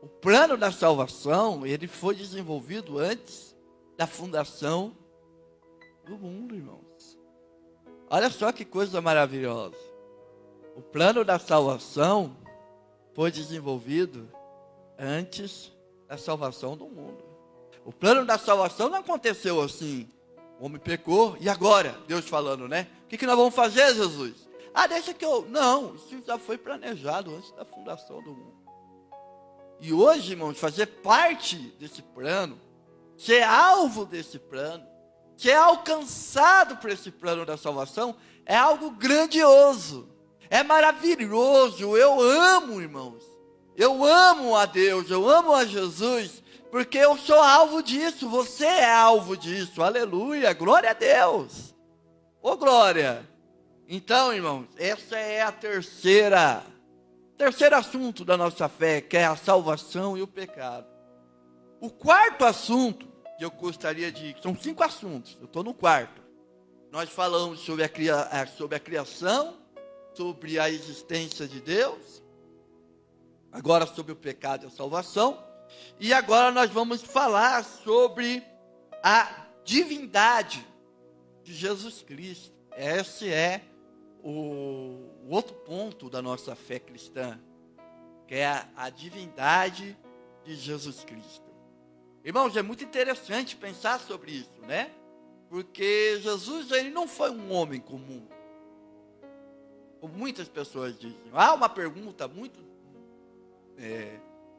O plano da salvação, ele foi desenvolvido antes da fundação do mundo, irmãos. Olha só que coisa maravilhosa. O plano da salvação foi desenvolvido antes da salvação do mundo. O plano da salvação não aconteceu assim. O homem pecou, e agora? Deus falando, né? O que nós vamos fazer, Jesus? Deixa que eu... Não, isso já foi planejado antes da fundação do mundo. E hoje, irmãos, fazer parte desse plano, ser alvo desse plano, ser alcançado por esse plano da salvação, é algo grandioso, é maravilhoso. Eu amo, irmãos, eu amo a Deus, eu amo a Jesus, porque eu sou alvo disso, você é alvo disso, aleluia, glória a Deus, glória. Então, irmãos, essa é a terceiro assunto da nossa fé, que é a salvação e o pecado. O quarto assunto, que eu gostaria são 5 assuntos, eu estou no quarto. Nós falamos sobre a criação, sobre a existência de Deus, agora sobre o pecado e a salvação, e agora nós vamos falar sobre a divindade de Jesus Cristo. Esse é o outro ponto da nossa fé cristã, que é a divindade de Jesus Cristo. Irmãos, é muito interessante pensar sobre isso, né? Porque Jesus, ele não foi um homem comum, como muitas pessoas dizem. Há uma pergunta muito,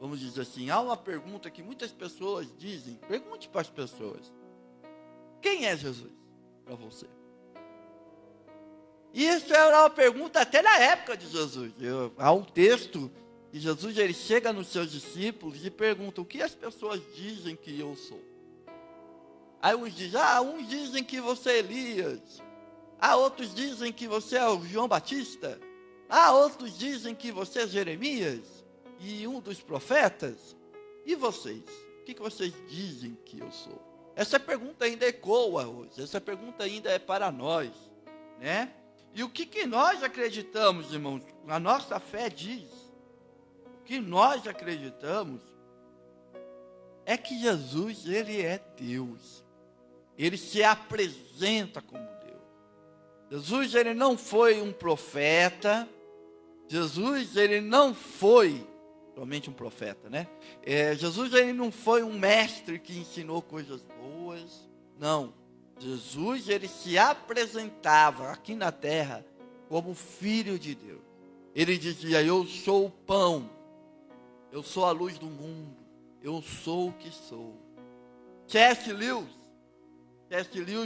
vamos dizer assim, há uma pergunta que muitas pessoas dizem, pergunte para as pessoas. Quem é Jesus para você? Isso era uma pergunta até na época de Jesus. Há um texto que Jesus ele chega nos seus discípulos e pergunta: o que as pessoas dizem que eu sou? Aí uns dizem que você é Elias. Outros dizem que você é o João Batista. Outros dizem que você é Jeremias e um dos profetas. E vocês? O que vocês dizem que eu sou? Essa pergunta ainda ecoa hoje. Essa pergunta ainda é para nós, né? E o que nós acreditamos, irmãos? A nossa fé diz. O que nós acreditamos é que Jesus, ele é Deus. Ele se apresenta como Deus. Jesus, ele não foi um profeta. Jesus, ele não foi somente um profeta, né? Jesus, ele não foi um mestre que ensinou coisas boas. Não. Jesus, ele se apresentava aqui na terra como filho de Deus. Ele dizia: eu sou o pão, eu sou a luz do mundo, eu sou o que sou. C.S. Lewis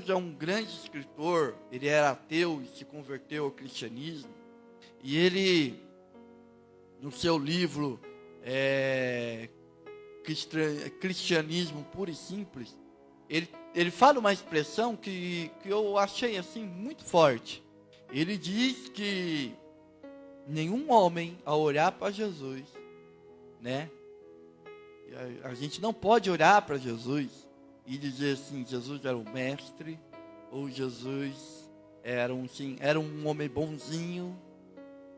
é um grande escritor. Ele era ateu e se converteu ao cristianismo. E ele, no seu livro Cristianismo Puro e Simples, ele fala uma expressão que eu achei assim muito forte. Ele diz que nenhum homem, ao olhar para Jesus, né? A gente não pode olhar para Jesus e dizer assim: Jesus era um mestre, ou Jesus era um homem bonzinho.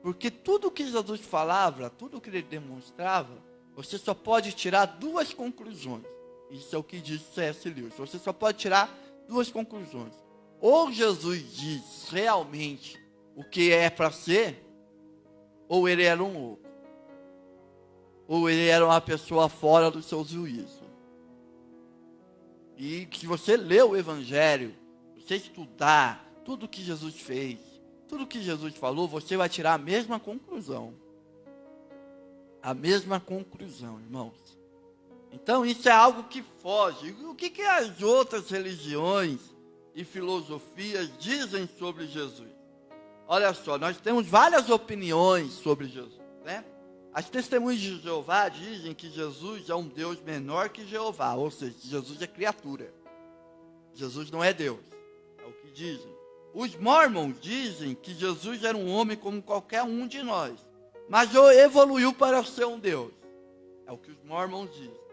Porque tudo que Jesus falava, tudo que ele demonstrava, você só pode tirar duas conclusões. Isso é o que diz C.S. Lewis. Você só pode tirar duas conclusões. Ou Jesus diz realmente o que é para ser, ou ele era um louco. Ou ele era uma pessoa fora do seu juízo. E se você ler o Evangelho, você estudar tudo que Jesus fez, tudo que Jesus falou, você vai tirar a mesma conclusão. A mesma conclusão, irmãos. Então, isso é algo que foge. O que as outras religiões e filosofias dizem sobre Jesus? Olha só, nós temos várias opiniões sobre Jesus, né? As testemunhas de Jeová dizem que Jesus é um Deus menor que Jeová, ou seja, Jesus é criatura. Jesus não é Deus, é o que dizem. Os Mormons dizem que Jesus era um homem como qualquer um de nós, mas evoluiu para ser um Deus. É o que os Mormons dizem.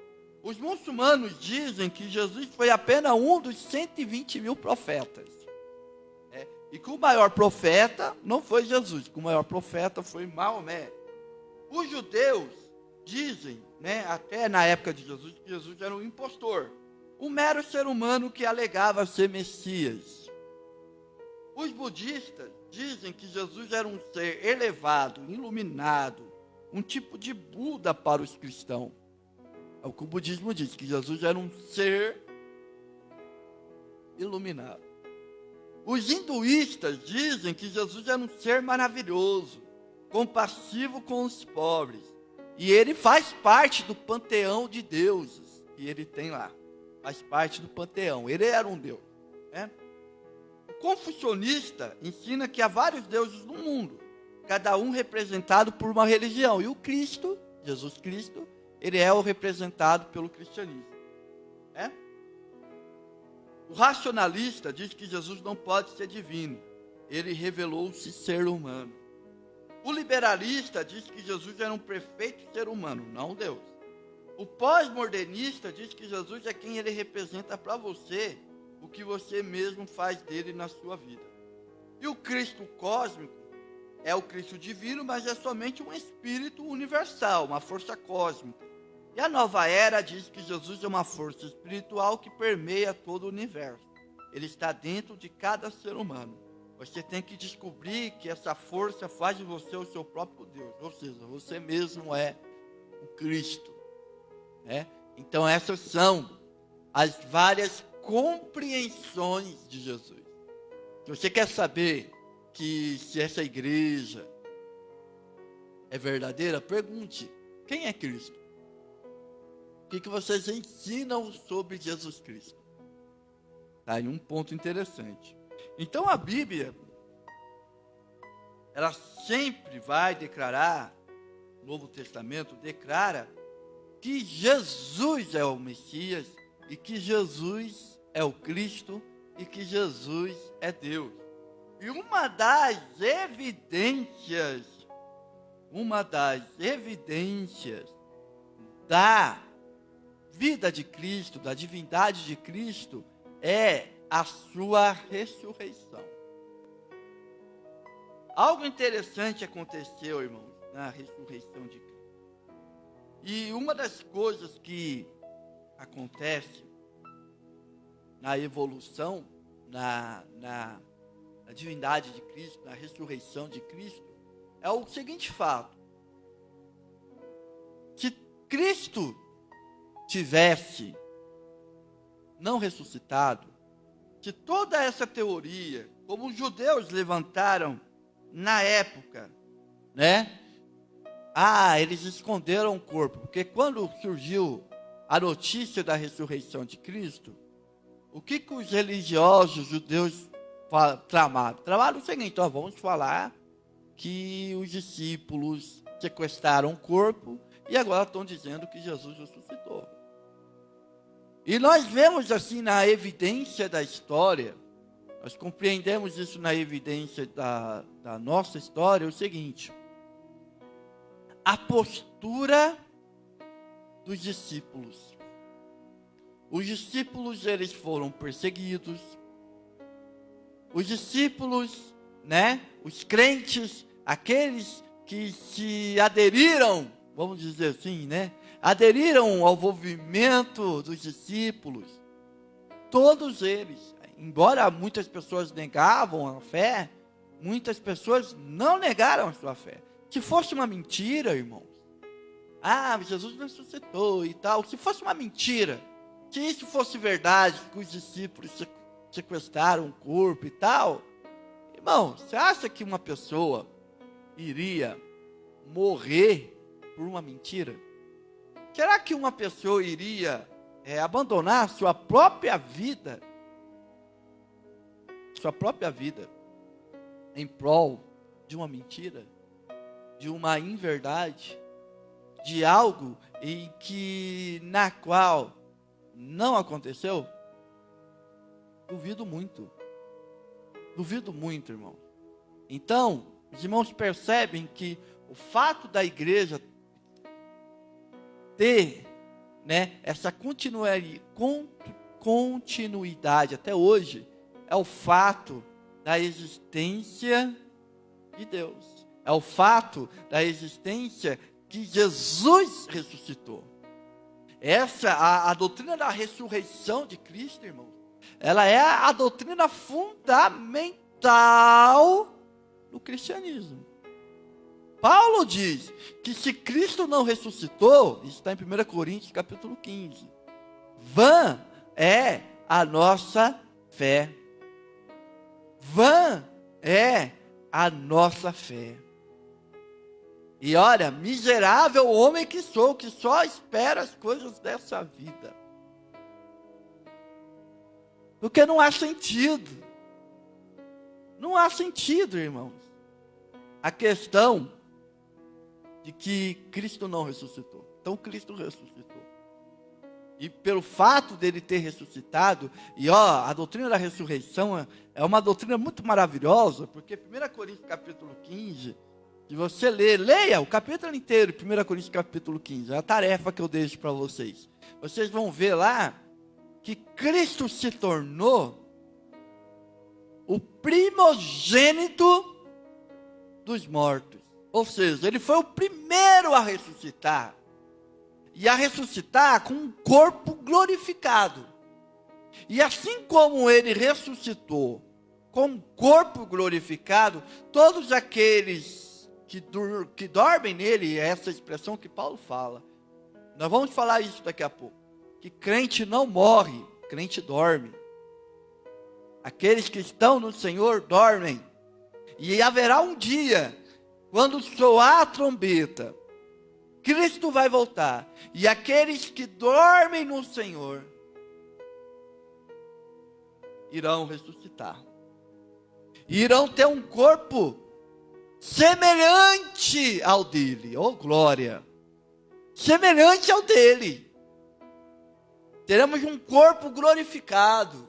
Os muçulmanos dizem que Jesus foi apenas um dos 120 mil profetas. E que o maior profeta não foi Jesus, que o maior profeta foi Maomé. Os judeus dizem, né, até na época de Jesus, que Jesus era um impostor, um mero ser humano que alegava ser Messias. Os budistas dizem que Jesus era um ser elevado, iluminado, um tipo de Buda para os cristãos. É o que o budismo diz, que Jesus era um ser iluminado. Os hinduístas dizem que Jesus era um ser maravilhoso, compassivo com os pobres. E ele faz parte do panteão de deuses que ele tem lá. Faz parte do panteão. Ele era um deus, né? O confucionista ensina que há vários deuses no mundo, cada um representado por uma religião. E o Cristo, Jesus Cristo, ele é o representado pelo cristianismo, né? O racionalista diz que Jesus não pode ser divino. Ele revelou-se ser humano. O liberalista diz que Jesus era um perfeito ser humano, não Deus. O pós-modernista diz que Jesus é quem ele representa para você, o que você mesmo faz dele na sua vida. E o Cristo cósmico é o Cristo divino, mas é somente um espírito universal, uma força cósmica. E a nova era diz que Jesus é uma força espiritual que permeia todo o universo. Ele está dentro de cada ser humano. Você tem que descobrir que essa força faz de você o seu próprio Deus. Ou seja, você mesmo é o Cristo, né? Então essas são as várias compreensões de Jesus. Se você quer saber se essa igreja é verdadeira, pergunte: quem é Cristo? O que vocês ensinam sobre Jesus Cristo? Tá aí um ponto interessante. Então a Bíblia, ela sempre vai declarar, o Novo Testamento declara que Jesus é o Messias e que Jesus é o Cristo e que Jesus é Deus. E uma das evidências da vida de Cristo, da divindade de Cristo, é a sua ressurreição. Algo interessante aconteceu, irmãos, na ressurreição de Cristo. E uma das coisas que acontece na evolução, na divindade de Cristo, na ressurreição de Cristo, é o seguinte fato: se Cristo tivesse não ressuscitado, se toda essa teoria, como os judeus levantaram na época, né? Eles esconderam o corpo, porque quando surgiu a notícia da ressurreição de Cristo, o que os religiosos judeus tramaram? Tramaram o seguinte: vamos falar que os discípulos sequestraram o corpo e agora estão dizendo que Jesus ressuscitou. E nós vemos assim na evidência da história, nós compreendemos isso na evidência da nossa história, o seguinte: a postura dos discípulos. Os discípulos, eles foram perseguidos. Os discípulos, né, os crentes, aqueles que se aderiram, vamos dizer assim, né, aderiram ao movimento dos discípulos, todos eles, embora muitas pessoas negavam a fé, muitas pessoas não negaram a sua fé. Se fosse uma mentira, irmãos, Jesus ressuscitou e tal, se fosse uma mentira, se isso fosse verdade, que os discípulos sequestraram o corpo e tal, irmão, você acha que uma pessoa iria morrer por uma mentira? Será que uma pessoa iria abandonar sua própria vida em prol de uma mentira, de uma inverdade, de algo na qual não aconteceu? Duvido muito, irmão. Então, os irmãos percebem que o fato da igreja ter, né, essa continuidade até hoje, é o fato da existência de Deus. É o fato da existência que Jesus ressuscitou. A doutrina da ressurreição de Cristo, irmãos, ela é a doutrina fundamental do cristianismo. Paulo diz que se Cristo não ressuscitou, isso está em 1 Coríntios capítulo 15, vã é a nossa fé. Vã é a nossa fé. E olha, miserável homem que sou, que só espera as coisas dessa vida. Porque não há sentido. Não há sentido, irmãos. A questão de que Cristo não ressuscitou. Então Cristo ressuscitou. E pelo fato dele ter ressuscitado, a doutrina da ressurreição é uma doutrina muito maravilhosa, porque 1 Coríntios capítulo 15, se você leia o capítulo inteiro, 1 Coríntios capítulo 15, é a tarefa que eu deixo para vocês. Vocês vão ver lá que Cristo se tornou o primogênito dos mortos. Ou seja, ele foi o primeiro a ressuscitar. E a ressuscitar com um corpo glorificado. E assim como ele ressuscitou com um corpo glorificado, todos aqueles que dormem nele, é essa expressão que Paulo fala. Nós vamos falar isso daqui a pouco. Que crente não morre, crente dorme. Aqueles que estão no Senhor dormem. E haverá um dia, quando soar a trombeta, Cristo vai voltar. E aqueles que dormem no Senhor irão ressuscitar. E irão ter um corpo semelhante ao dele. Oh, glória! Semelhante ao dele. Teremos um corpo glorificado.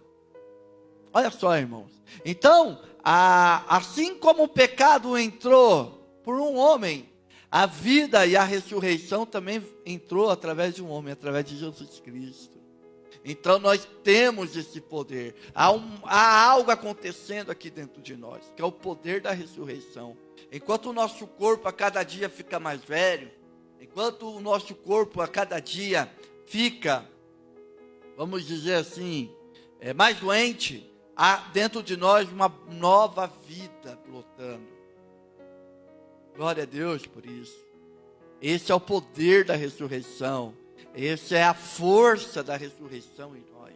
Olha só, irmãos. Então, assim como o pecado entrou por um homem, a vida e a ressurreição também entrou através de um homem, através de Jesus Cristo. Então nós temos esse poder. Há algo acontecendo aqui dentro de nós, que é o poder da ressurreição. Enquanto o nosso corpo a cada dia fica mais velho, enquanto o nosso corpo a cada dia fica, vamos dizer assim, mais doente, há dentro de nós uma nova vida brotando. Glória a Deus por isso. Esse é o poder da ressurreição. Essa é a força da ressurreição em nós.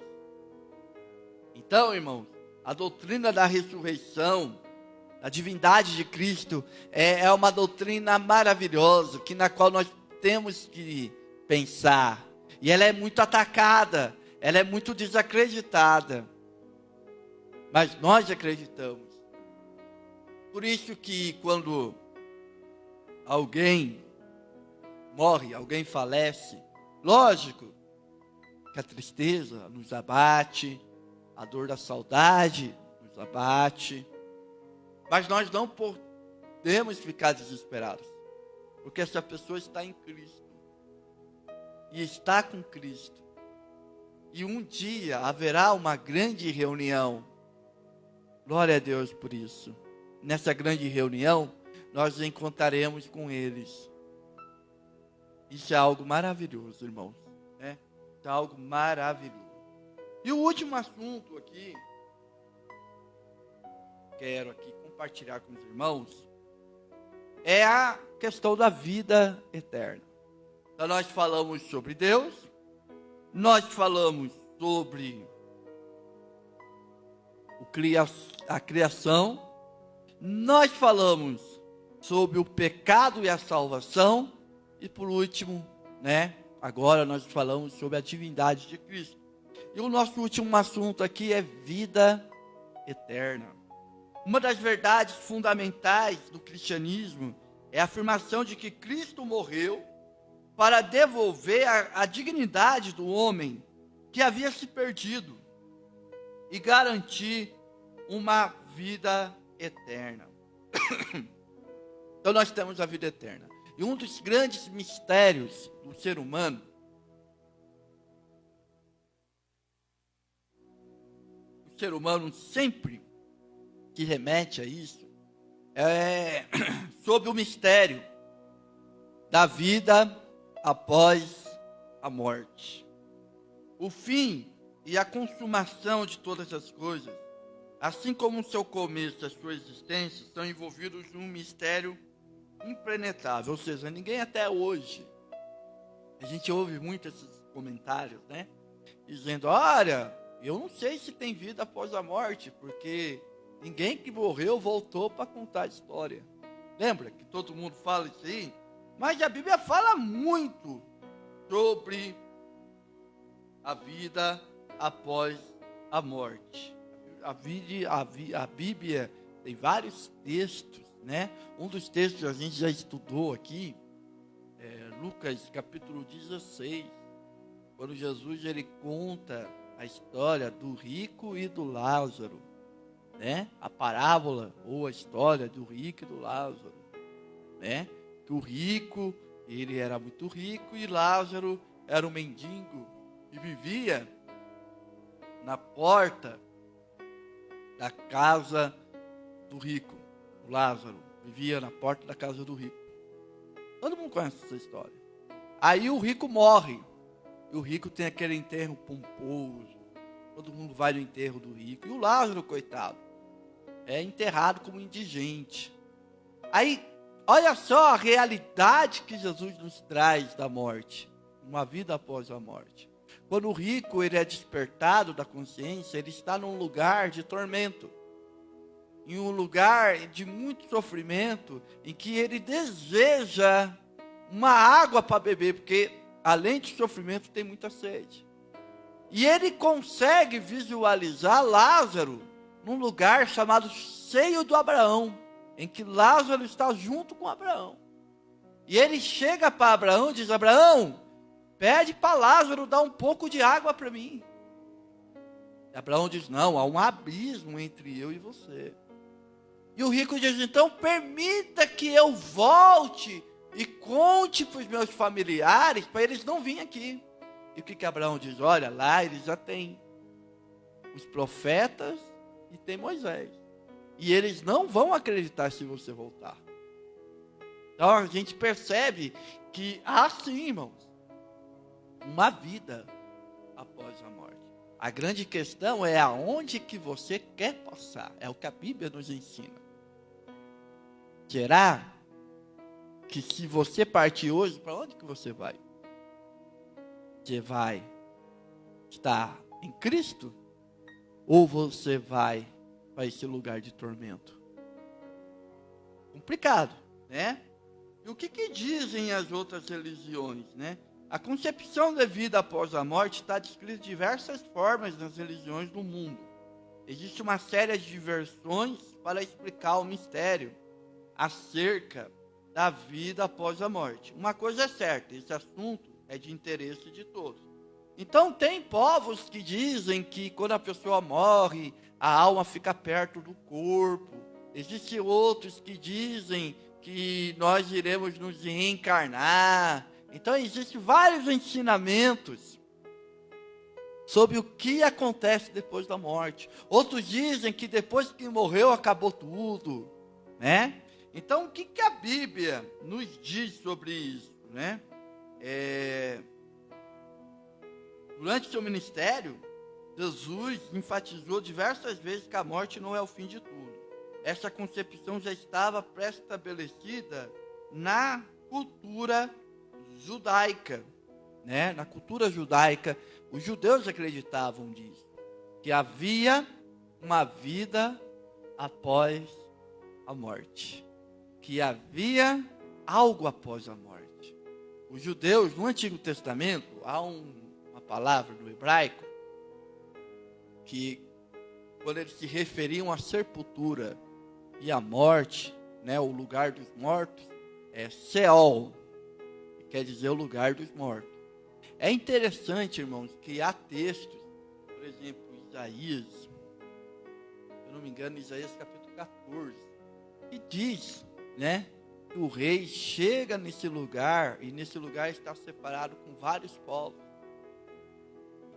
Então, irmãos, a doutrina da ressurreição, a divindade de Cristo, é uma doutrina maravilhosa, na qual nós temos que pensar. E ela é muito atacada, ela é muito desacreditada. Mas nós acreditamos. Por isso que quando alguém morre, alguém falece, lógico que a tristeza nos abate, a dor da saudade nos abate, mas nós não podemos ficar desesperados, porque essa pessoa está em Cristo, e está com Cristo, e um dia haverá uma grande reunião. Glória a Deus por isso. Nessa grande reunião, nós encontraremos com eles. Isso é algo maravilhoso, irmãos. Isso é algo maravilhoso. E o último assunto aqui, quero aqui compartilhar com os irmãos, é a questão da vida eterna. Então nós falamos sobre Deus, nós falamos sobre a criação, nós falamos sobre o pecado e a salvação, e por último, agora nós falamos sobre a divindade de Cristo. E o nosso último assunto aqui é vida eterna. Uma das verdades fundamentais do cristianismo é a afirmação de que Cristo morreu para devolver a dignidade do homem que havia se perdido e garantir uma vida eterna. Então nós temos a vida eterna. E um dos grandes mistérios do ser humano sempre que remete a isso, é sobre o mistério da vida após a morte. O fim e a consumação de todas as coisas, assim como o seu começo e a sua existência, estão envolvidos num mistério impenetrável. Ou seja, ninguém até hoje, a gente ouve muito esses comentários, dizendo, olha, eu não sei se tem vida após a morte, porque ninguém que morreu voltou para contar a história. Lembra que todo mundo fala isso aí? Mas a Bíblia fala muito sobre a vida após a morte. A Bíblia tem vários textos, Um dos textos a gente já estudou aqui, Lucas capítulo 16, quando Jesus ele conta a história do rico e do Lázaro, A parábola ou a história do rico e do Lázaro, Que o rico, ele era muito rico e Lázaro era um mendigo que vivia na porta da casa do rico. O Lázaro vivia na porta da casa do rico. Todo mundo conhece essa história. Aí o rico morre. E o rico tem aquele enterro pomposo. Todo mundo vai no enterro do rico. E o Lázaro, coitado, é enterrado como indigente. Aí, olha só a realidade que Jesus nos traz da morte. Uma vida após a morte. Quando o rico ele é despertado da consciência, ele está num lugar de tormento. Em um lugar de muito sofrimento, em que ele deseja uma água para beber, porque além de sofrimento tem muita sede. E ele consegue visualizar Lázaro num lugar chamado seio do Abraão, em que Lázaro está junto com Abraão. E ele chega para Abraão e diz: Abraão, pede para Lázaro dar um pouco de água para mim. E Abraão diz: não, há um abismo entre eu e você. E o rico diz: então permita que eu volte e conte para os meus familiares, para eles não virem aqui. E o que Abraão diz? Olha, lá eles já têm os profetas e tem Moisés. E eles não vão acreditar se você voltar. Então a gente percebe que há sim, irmãos, uma vida após a morte. A grande questão é aonde que você quer passar. É o que a Bíblia nos ensina. Será que se você partir hoje, para onde que você vai? Você vai estar em Cristo? Ou você vai para esse lugar de tormento? Complicado, né? E o que dizem as outras religiões, né? A concepção da vida após a morte está descrita de diversas formas nas religiões do mundo. Existe uma série de versões para explicar o mistério acerca da vida após a morte. Uma coisa é certa, esse assunto é de interesse de todos. Então tem povos que dizem que quando a pessoa morre, a alma fica perto do corpo. Existem outros que dizem que nós iremos nos reencarnar. Então existem vários ensinamentos sobre o que acontece depois da morte. Outros dizem que depois que morreu acabou tudo, né? Então o que a Bíblia nos diz sobre isso, né? Durante seu ministério, Jesus enfatizou diversas vezes que a morte não é o fim de tudo. Essa concepção já estava pré-estabelecida na cultura judaica, né? Na cultura judaica, os judeus acreditavam nisso, que havia uma vida após a morte, que havia algo após a morte. Os judeus, no Antigo Testamento, há uma palavra no hebraico, que quando eles se referiam à sepultura e à morte, né, o lugar dos mortos, é Seol, que quer dizer o lugar dos mortos. É interessante, irmãos, que há textos, por exemplo, Isaías, se eu não me engano, Isaías capítulo 14, que diz, né, que o rei chega nesse lugar, e nesse lugar está separado com vários povos.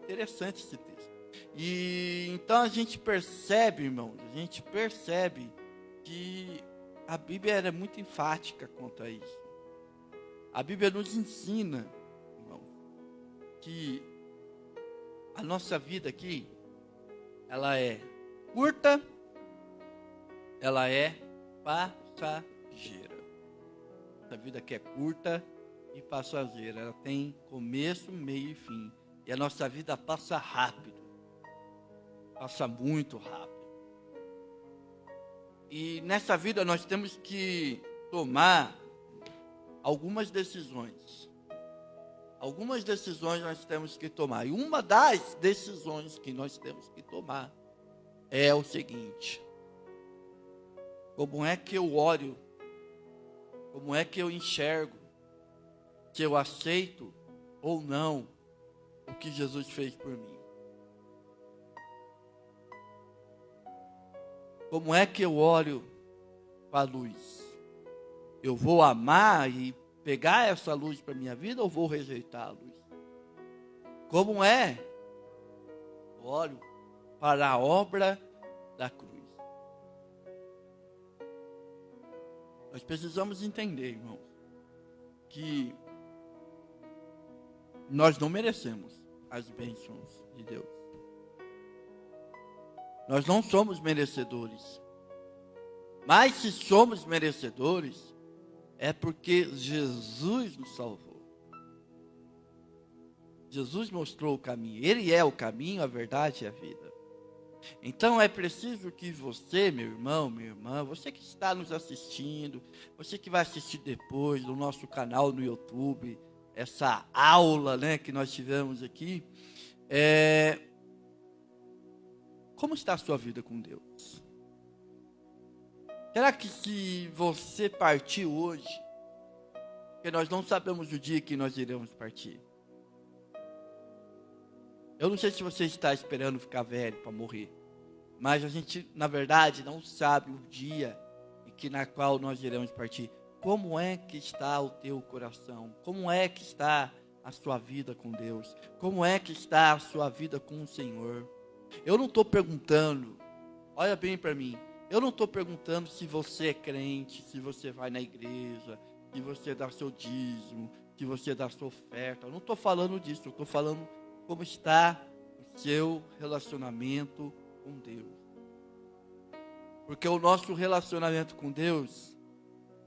Interessante esse texto. E então a gente percebe, irmãos, que a Bíblia era muito enfática quanto a isso. A Bíblia nos ensina, irmãos, que a nossa vida aqui, ela é curta, ela é passageira. Essa vida aqui é curta e passageira. Ela tem começo, meio e fim. E a nossa vida passa rápido. Passa muito rápido. E nessa vida nós temos que tomar algumas decisões. Algumas decisões nós temos que tomar. E uma das decisões que nós temos que tomar é o seguinte: como é que eu olho? Como é que eu enxergo? Se eu aceito ou não o que Jesus fez por mim? Como é que eu olho para a luz? Eu vou amar e pegar essa luz para a minha vida ou vou rejeitar a luz? Como é? Eu olho para a obra da cruz. Nós precisamos entender, irmãos, que nós não merecemos as bênçãos de Deus. Nós não somos merecedores. Mas se somos merecedores, é porque Jesus nos salvou. Jesus mostrou o caminho. Ele é o caminho, a verdade e a vida. Então é preciso que você, meu irmão, minha irmã, você que está nos assistindo, você que vai assistir depois no nosso canal no YouTube, essa aula, né, que nós tivemos aqui, Como está a sua vida com Deus? Será que se você partir hoje, porque nós não sabemos o dia que nós iremos partir. Eu não sei se você está esperando ficar velho para morrer, mas a gente, na verdade, não sabe o dia na qual nós iremos partir. Como é que está o teu coração? Como é que está a sua vida com Deus? Como é que está a sua vida com o Senhor? Eu não estou perguntando, olha bem para mim, eu não estou perguntando se você é crente, se você vai na igreja, se você dá seu dízimo, se você dá sua oferta. Eu não estou falando disso, eu estou falando como está o seu relacionamento com Deus. Porque o nosso relacionamento com Deus,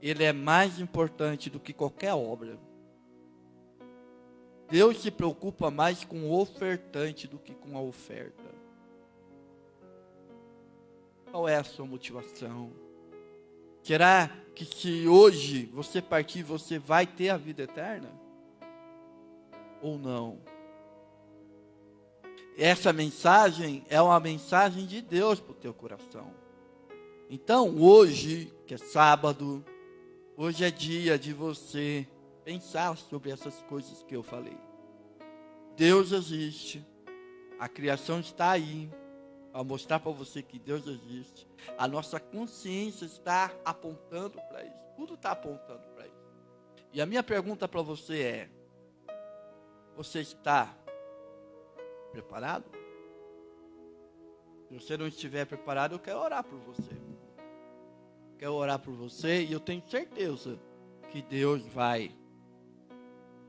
ele é mais importante do que qualquer obra. Deus se preocupa mais com o ofertante do que com a oferta. Qual é a sua motivação? Será que se hoje você partir, você vai ter a vida eterna? Ou não? Essa mensagem é uma mensagem de Deus para o teu coração. Então, hoje, que é sábado, hoje é dia de você pensar sobre essas coisas que eu falei. Deus existe, a criação está aí, para mostrar para você que Deus existe. A nossa consciência está apontando para isso, tudo está apontando para isso. E a minha pergunta para você é, você está preparado? Se você não estiver preparado, eu quero orar por você. Quero orar por você e eu tenho certeza que Deus vai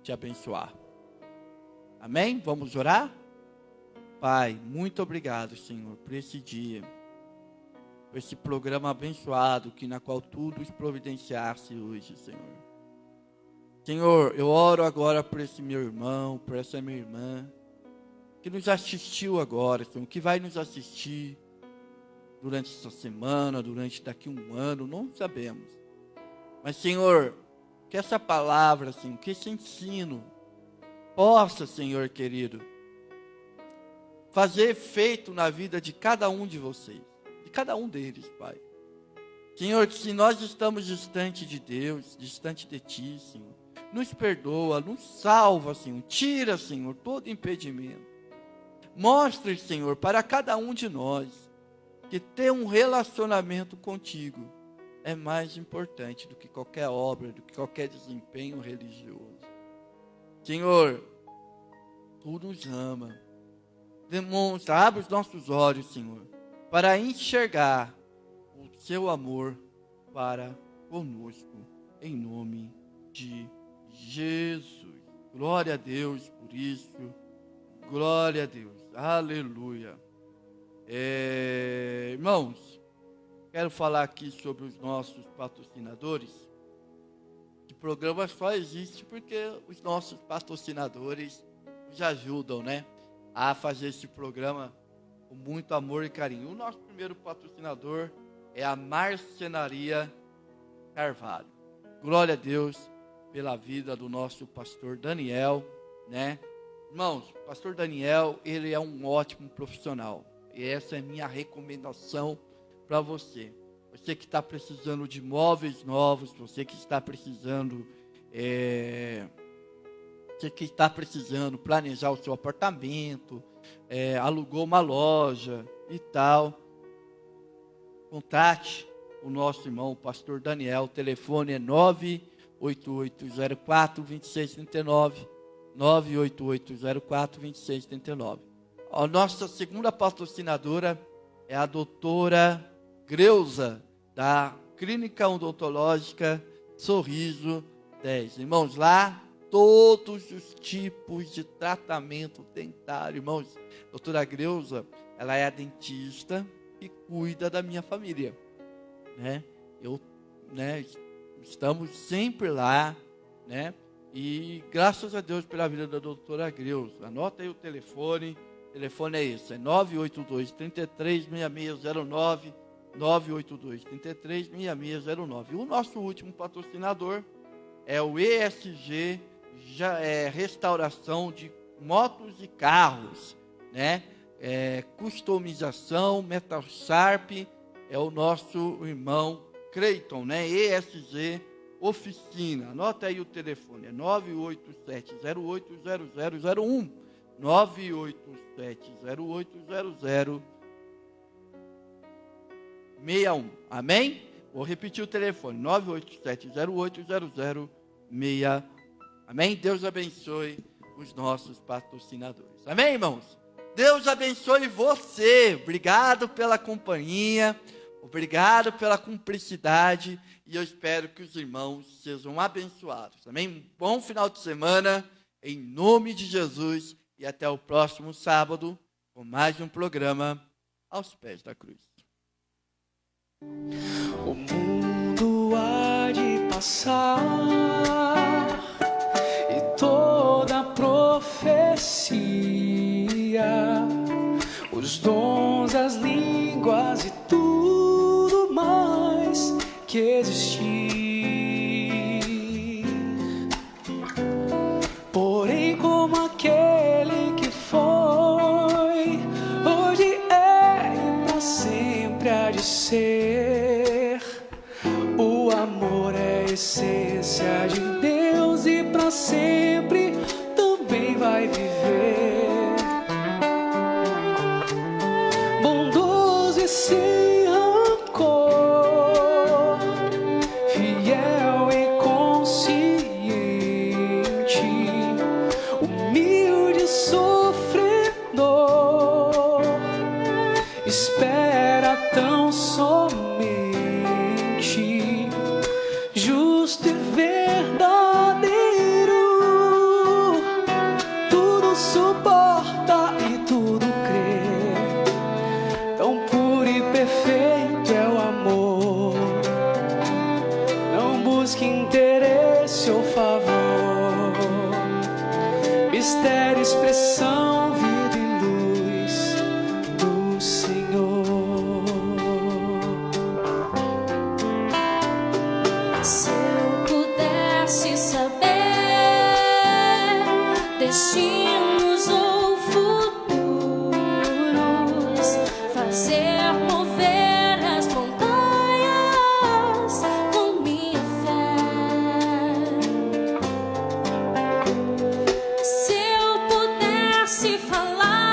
te abençoar. Amém? Vamos orar? Pai, muito obrigado, Senhor, por esse dia, por esse programa abençoado na qual tu nos providenciaste hoje, Senhor. Senhor, eu oro agora por esse meu irmão, por essa minha irmã, que nos assistiu agora, Senhor, que vai nos assistir durante essa semana, durante daqui um ano, não sabemos. Mas, Senhor, que essa palavra, Senhor, que esse ensino possa, Senhor querido, fazer efeito na vida de cada um de vocês, de cada um deles, Pai. Senhor, que se nós estamos distante de Deus, distante de Ti, Senhor, nos perdoa, nos salva, Senhor, tira, Senhor, todo impedimento. Mostre, Senhor, para cada um de nós, que ter um relacionamento contigo é mais importante do que qualquer obra, do que qualquer desempenho religioso. Senhor, Tu nos ama. Demonstra, abre os nossos olhos, Senhor, para enxergar o Seu amor para conosco, em nome de Jesus. Glória a Deus por isso. Glória a Deus. Aleluia. Irmãos, quero falar aqui sobre os nossos patrocinadores. O programa só existe porque os nossos patrocinadores nos ajudam, né, a fazer esse programa com muito amor e carinho. O nosso primeiro patrocinador é a Marcenaria Carvalho. Glória a Deus pela vida do nosso pastor Daniel, né? Irmãos, o pastor Daniel, ele é um ótimo profissional. E essa é a minha recomendação para você. Você que está precisando de móveis novos, você que está precisando planejar o seu apartamento, alugou uma loja e tal, contate o nosso irmão, o pastor Daniel. O telefone é 98804-2639, 98804-2639. A nossa segunda patrocinadora é a doutora Greuza, da Clínica Odontológica Sorriso 10. Irmãos, lá todos os tipos de tratamento dentário. Irmãos, a doutora Greuza, ela é a dentista que cuida da minha família, né? Estamos sempre lá, né? E graças a Deus pela vida da doutora Greuza. Anota aí o telefone. O telefone é esse, é 982-33-6609, 982-33-6609. O nosso último patrocinador é o ESG, Restauração de Motos e Carros. né? Customização, Metal Sharp, é o nosso irmão Creiton, né? ESG Oficina. Anota aí o telefone, é 987080001. 987080061. Amém? Vou repetir o telefone, 987080061. Amém? Deus abençoe os nossos patrocinadores. Amém, irmãos? Deus abençoe você. Obrigado pela companhia. Obrigado pela cumplicidade. E eu espero que os irmãos sejam abençoados. Amém? Um bom final de semana. Em nome de Jesus. E até o próximo sábado. Com mais um programa Aos Pés da Cruz. O mundo há de passar e toda profecia, os dons, as línguas e tudo mais que existir. Porém, como aquele que foi, hoje é e para sempre há de ser. O amor é a essência de Deus e para sempre também vai viver. Bondoso e sem rancor, fiel e consciente, humilde e sofredor, espera tão somente, justo e verdadeiro, tudo suporta e tudo crê. Tão puro e perfeito é o amor, não busque interesse ou favor. Mistério, expressão, vida e luz do Senhor. Se eu pudesse saber destinos ou futuros, fazer mover as montanhas com minha fé. Se eu pudesse falar